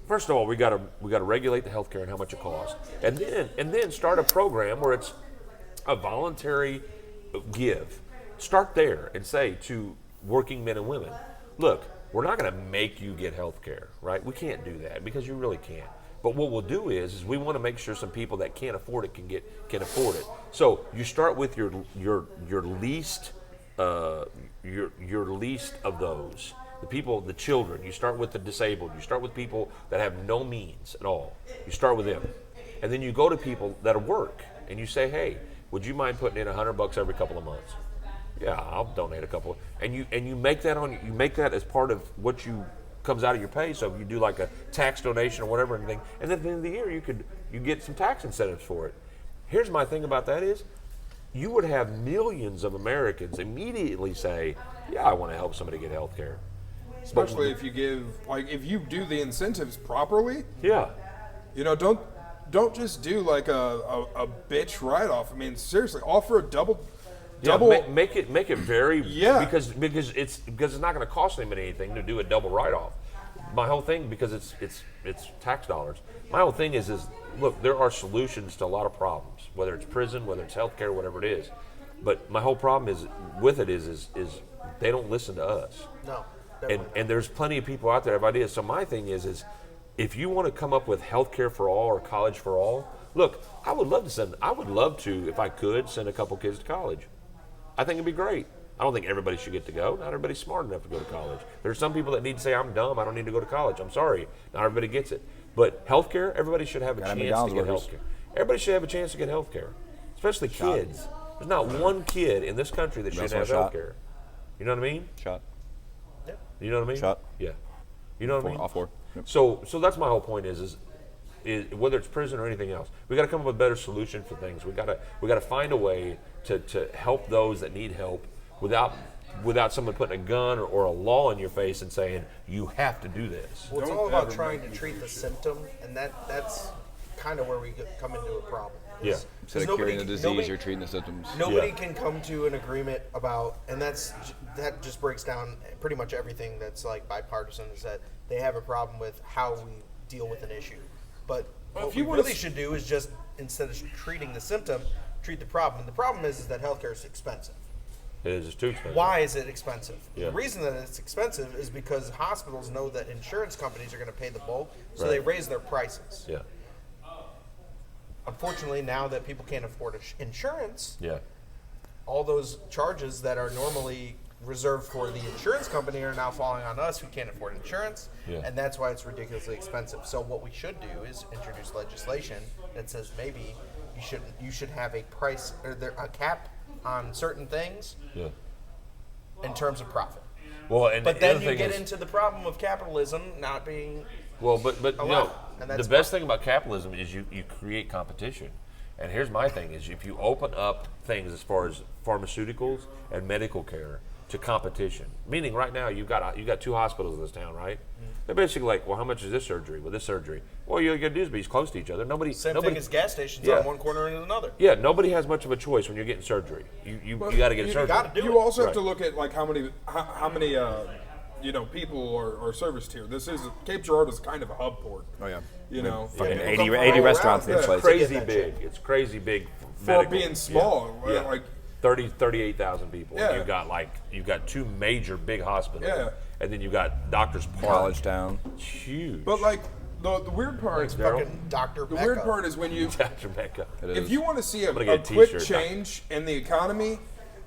B: first of all, we got to regulate the healthcare and how much it costs, and then start a program where it's a voluntary give. Start there and say to working men and women, look, we're not going to make you get health care, right? We can't do that because you really can't. But what we'll do is we want to make sure some people that can't afford it can afford it. So you start with your least your least of those. The people, the children. You start with the disabled. You start with people that have no means at all. You start with them, and then you go to people that work, and you say, hey, would you mind putting in $100 every couple of months? Yeah, I'll donate a couple. And you make that as part of what comes out of your pay. So if you do like a tax donation or whatever, anything, and then at the end of the year you get some tax incentives for it. Here's my thing about that is, you would have millions of Americans immediately say, yeah, I want to help somebody get health care.
C: Especially if you if you do the incentives properly.
B: Yeah.
C: You know, don't just do like a bitch write-off. I mean, seriously, offer a double.
B: Make it very because it's not going to cost anybody anything to do a double write-off. My whole thing, because it's tax dollars. My whole thing is look, there are solutions to a lot of problems, whether it's prison, whether it's healthcare, whatever it is. But my whole problem is they don't listen to us.
D: No.
B: And there's plenty of people out there that have ideas. So my thing is if you want to come up with healthcare for all or college for all, look, I would love to, if I could, send a couple kids to college. I think it'd be great. I don't think everybody should get to go. Not everybody's smart enough to go to college. There's some people that need to say, I'm dumb, I don't need to go to college. I'm sorry. Not everybody gets it. But healthcare, everybody should have a chance to get healthcare. Everybody should have a chance to get healthcare, especially kids. There's not one kid in this country that shouldn't have healthcare. You know what I mean?
A: Shot.
B: You know what I mean?
A: Shot.
B: Yeah. You know what I mean?
A: All four. Yep.
B: So that's my whole point is whether it's prison or anything else, we got to come up with a better solution for things. We got to find a way to help those that need help without someone putting a gun or a law in your face and saying you have to do this.
D: Well, it's
C: Don't
D: all about
C: ever
D: trying
C: make
D: to
C: me
D: treat the
C: appreciate
D: symptom, and that's kind of where we come into a problem.
B: Yeah.
A: Instead of curing the disease, you're treating the symptoms.
D: Nobody
B: Yeah.
D: can come to an agreement about, and that just breaks down pretty much everything that's like bipartisan, is that they have a problem with how we deal with an issue. But what
C: if
D: we
C: you wanna
D: really should do is just, instead of treating the symptom, treat the problem. And the problem is that healthcare is expensive.
B: It is just too expensive.
D: Why is it expensive?
B: Yeah.
D: The reason that it's expensive is because hospitals know that insurance companies are going to pay the bulk, so
B: Right.
D: they raise their prices.
B: Yeah.
D: Unfortunately, now that people can't afford insurance,
B: Yeah.
D: all those charges that are normally reserved for the insurance company are now falling on us who can't afford insurance,
B: Yeah.
D: and that's why it's ridiculously expensive. So what we should do is introduce legislation that says maybe you should have a price or a cap on certain things
B: Yeah.
D: in terms of profit.
B: Well, and
D: But
B: the
D: then
B: other
D: you
B: thing
D: get
B: is,
D: into the problem of capitalism not being
B: but you know,
D: allowed, and
B: the
D: that's
B: best thing about capitalism is you create competition. And here's my thing: is if you open up things as far as pharmaceuticals and medical care to competition, meaning right now you got two hospitals in this town, right? They're basically like, well, how much is this surgery? Well, this surgery. Well, you got to do is be close to each other. Nobody.
D: Same thing as gas stations
B: Yeah.
D: on one corner and another.
B: Yeah, nobody has much of a choice when you're getting surgery. You got to get surgery.
D: gotta do
C: You also have
B: Right.
C: to look at like how many people are serviced here. Cape Girardeau is kind of a hub port.
A: Oh yeah.
C: You know,
A: Fucking
C: people
A: 80,
C: come from
A: 80
C: all
A: restaurants in
C: around.
A: this
C: Yeah.
A: place.
B: Crazy
D: that
B: big. It's crazy big
C: for being small.
B: Yeah.
C: Like
B: 38,000 people.
C: Yeah.
B: And you've got two major big hospitals.
C: Yeah.
B: And then you've got Doctors Park.
A: College town.
B: It's huge.
C: But like the weird part,
E: Fucking Dr.
C: the weird part is when you
B: Dr. Mecca.
C: if you want to see a
B: gonna get a
C: quick
B: t-shirt.
C: change in the economy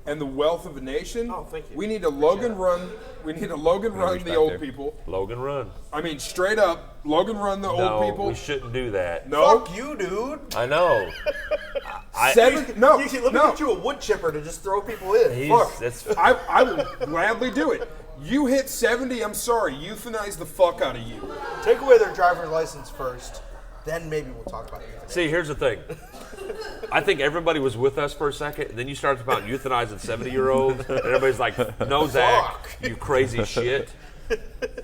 C: and the wealth of a nation,
D: Oh, thank you.
C: we need to Logan run. We need to Logan run
A: reach
C: the
A: back
C: old
A: there.
C: people.
B: Logan Run.
C: I mean, straight up, Logan run the
B: No,
C: old people.
B: we shouldn't do that.
C: No,
E: Fuck you, dude.
B: I know.
C: No,
D: Let me
C: no.
D: get you a wood chipper to just throw people in.
B: He's,
C: Fuck.
B: that's,
C: I will gladly do it. You hit 70, I'm sorry, euthanize the fuck out of you.
E: Take away their driver's license first, then maybe we'll talk about it.
B: see, here's the thing. I think everybody was with us for a second, and then you start talking about euthanizing 70-year-olds, and everybody's like, no, Zach, you crazy shit. You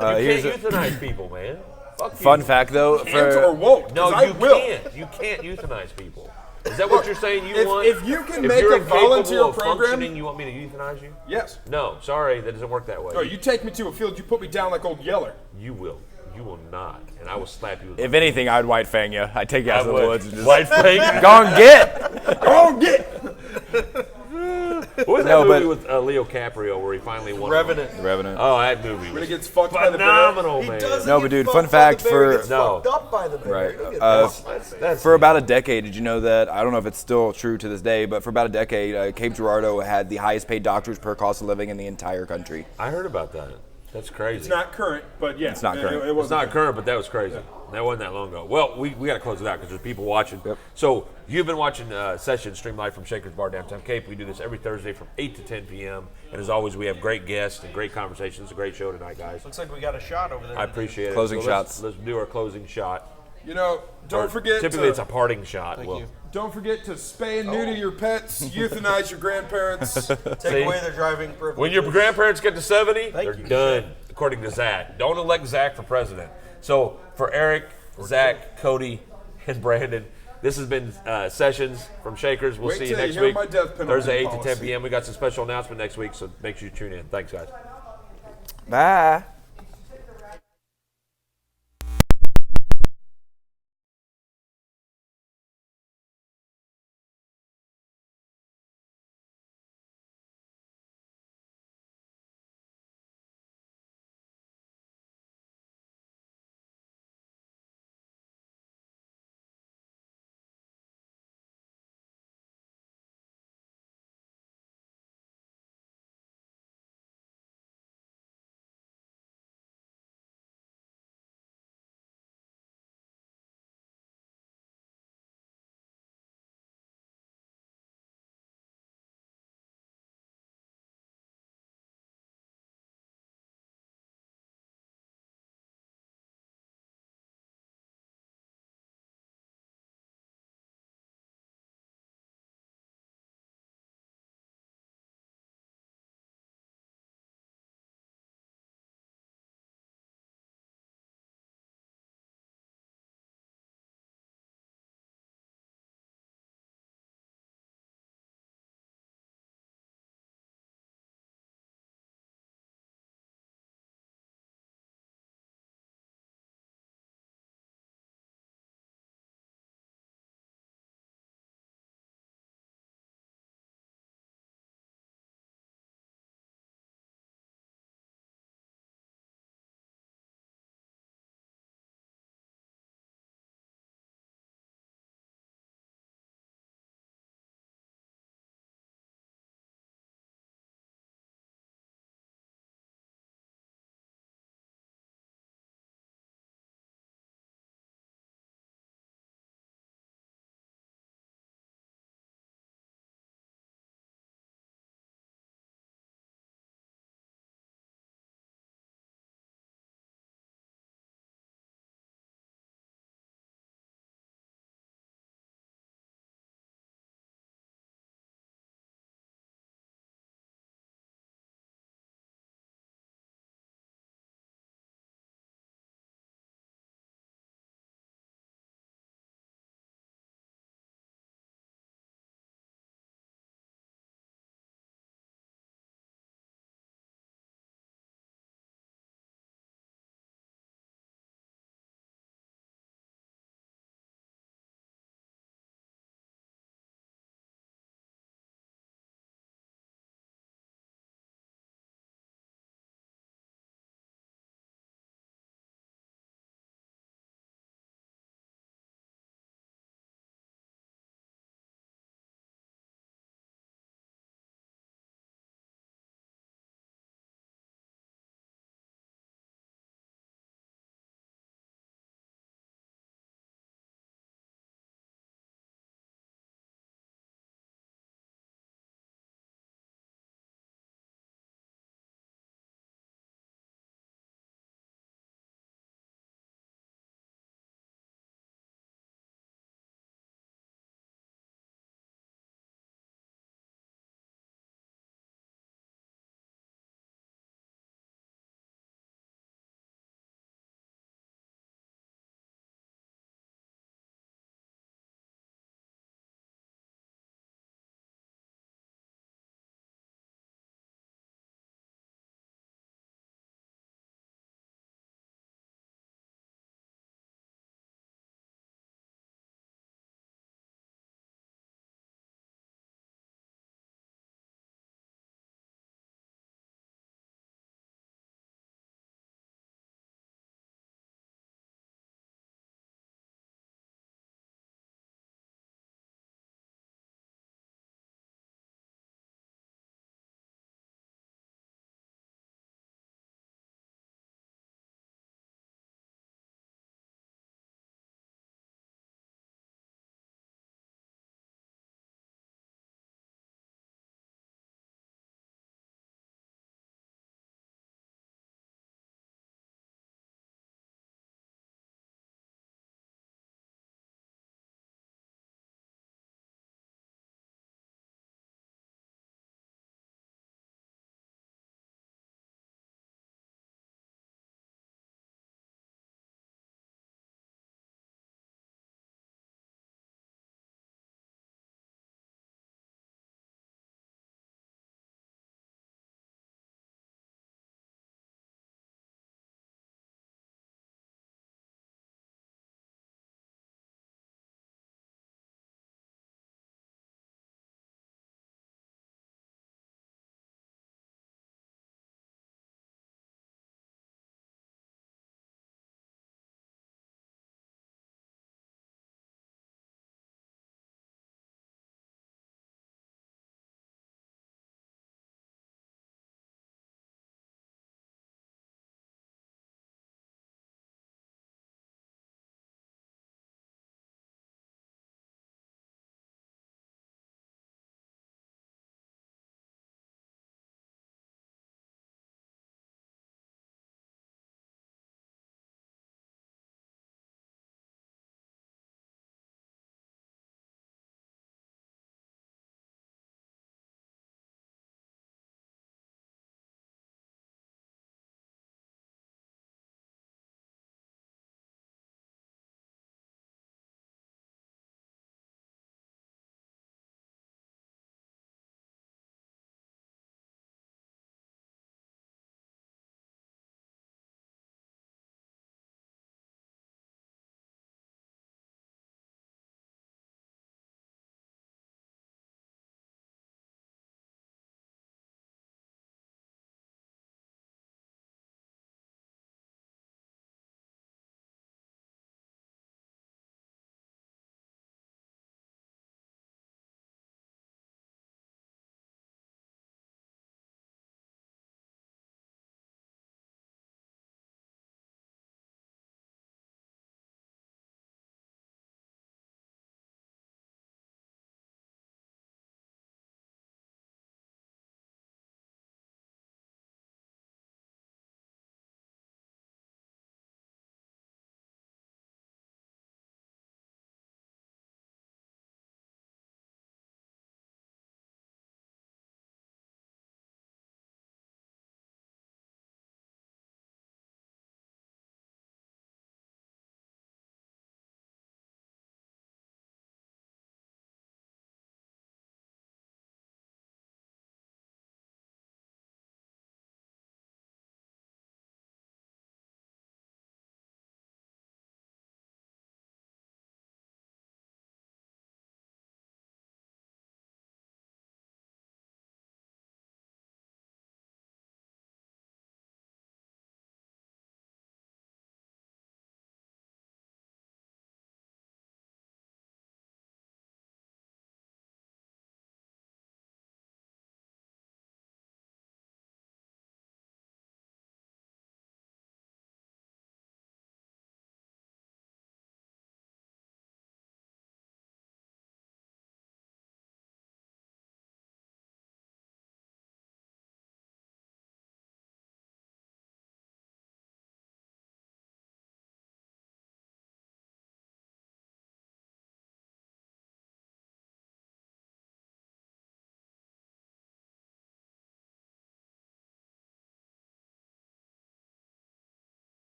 A: Here's
B: can't
A: a
B: euthanize people, man. Fuck you.
A: fun fact though.
C: Can't or
A: For,
C: won't.
B: No,
C: 'cause I
B: you
C: will.
B: can't. You can't euthanize people. Is that what you're saying you
C: if-
B: want?
C: if you can make
B: you're
C: a volunteer
B: incapable of
C: program-
B: functioning, you want me to euthanize you?
C: Yes.
B: No, sorry, that doesn't work that way.
C: No, you take me to a field, you put me down like old Yeller.
B: You will. You will not, and I will slap you. With
A: if anything, I'd white fang you. I'd take you out to the woods and just
B: White fang.
A: go and get.
C: Go get!
B: What was that
A: No,
B: movie
A: but-
B: with Leo Caprio where he finally won?
E: Revenant.
A: The Revenant.
B: Oh, that movie
C: When he
B: was
C: gets fucked by the bear.
B: phenomenal,
E: He
B: man.
E: doesn't
A: No,
E: get
A: but dude,
E: fucked
A: fun
E: by
A: fact
E: the bear,
A: for-
E: he gets
B: No.
E: fucked up by the bear.
A: Right.
E: He'll get
B: That's
A: For about a decade, did you know that? I don't know if it's still true to this day, but for about a decade, Cape Girardeau had the highest paid doctors per cost of living in the entire country.
B: I heard about that. That's crazy.
C: It's not current, but yeah.
A: It's not current.
C: It
B: It's
C: wasn't
B: not current, but that was crazy. That wasn't that long ago. Well, we got to close it out because there's people watching.
A: Yep.
B: So you've been watching Session Stream Live from Shaker's Bar Downtown Cape. We do this every Thursday from 8 to 10 p.m. And as always, we have great guests and great conversations. It's a great show tonight, guys.
E: Looks like we got a shot over there.
B: I appreciate it.
A: Closing
B: So let's-
A: shots.
B: Let's do our closing shot.
C: You know,
B: Or
C: don't forget
B: Typically,
C: to,
B: it's a parting shot. Well,
C: don't forget to spay and neuter your pets, euthanize your grandparents.
E: Take
B: See?
E: away their driving privilege.
B: when your grandparents get to 70, they're
E: you.
B: done, according to Zach. Don't elect Zach for president. So for Eric, Zach, Cody, and Brandon, this has been Sessions from Shakers. We'll
C: Wait
B: see you
C: till you
B: next
C: hear
B: week.
C: my death penalty
B: Thursday, 8 to 10
C: policy.
B: p.m. We got some special announcement next week, so make sure you tune in. Thanks, guys.
A: Bye.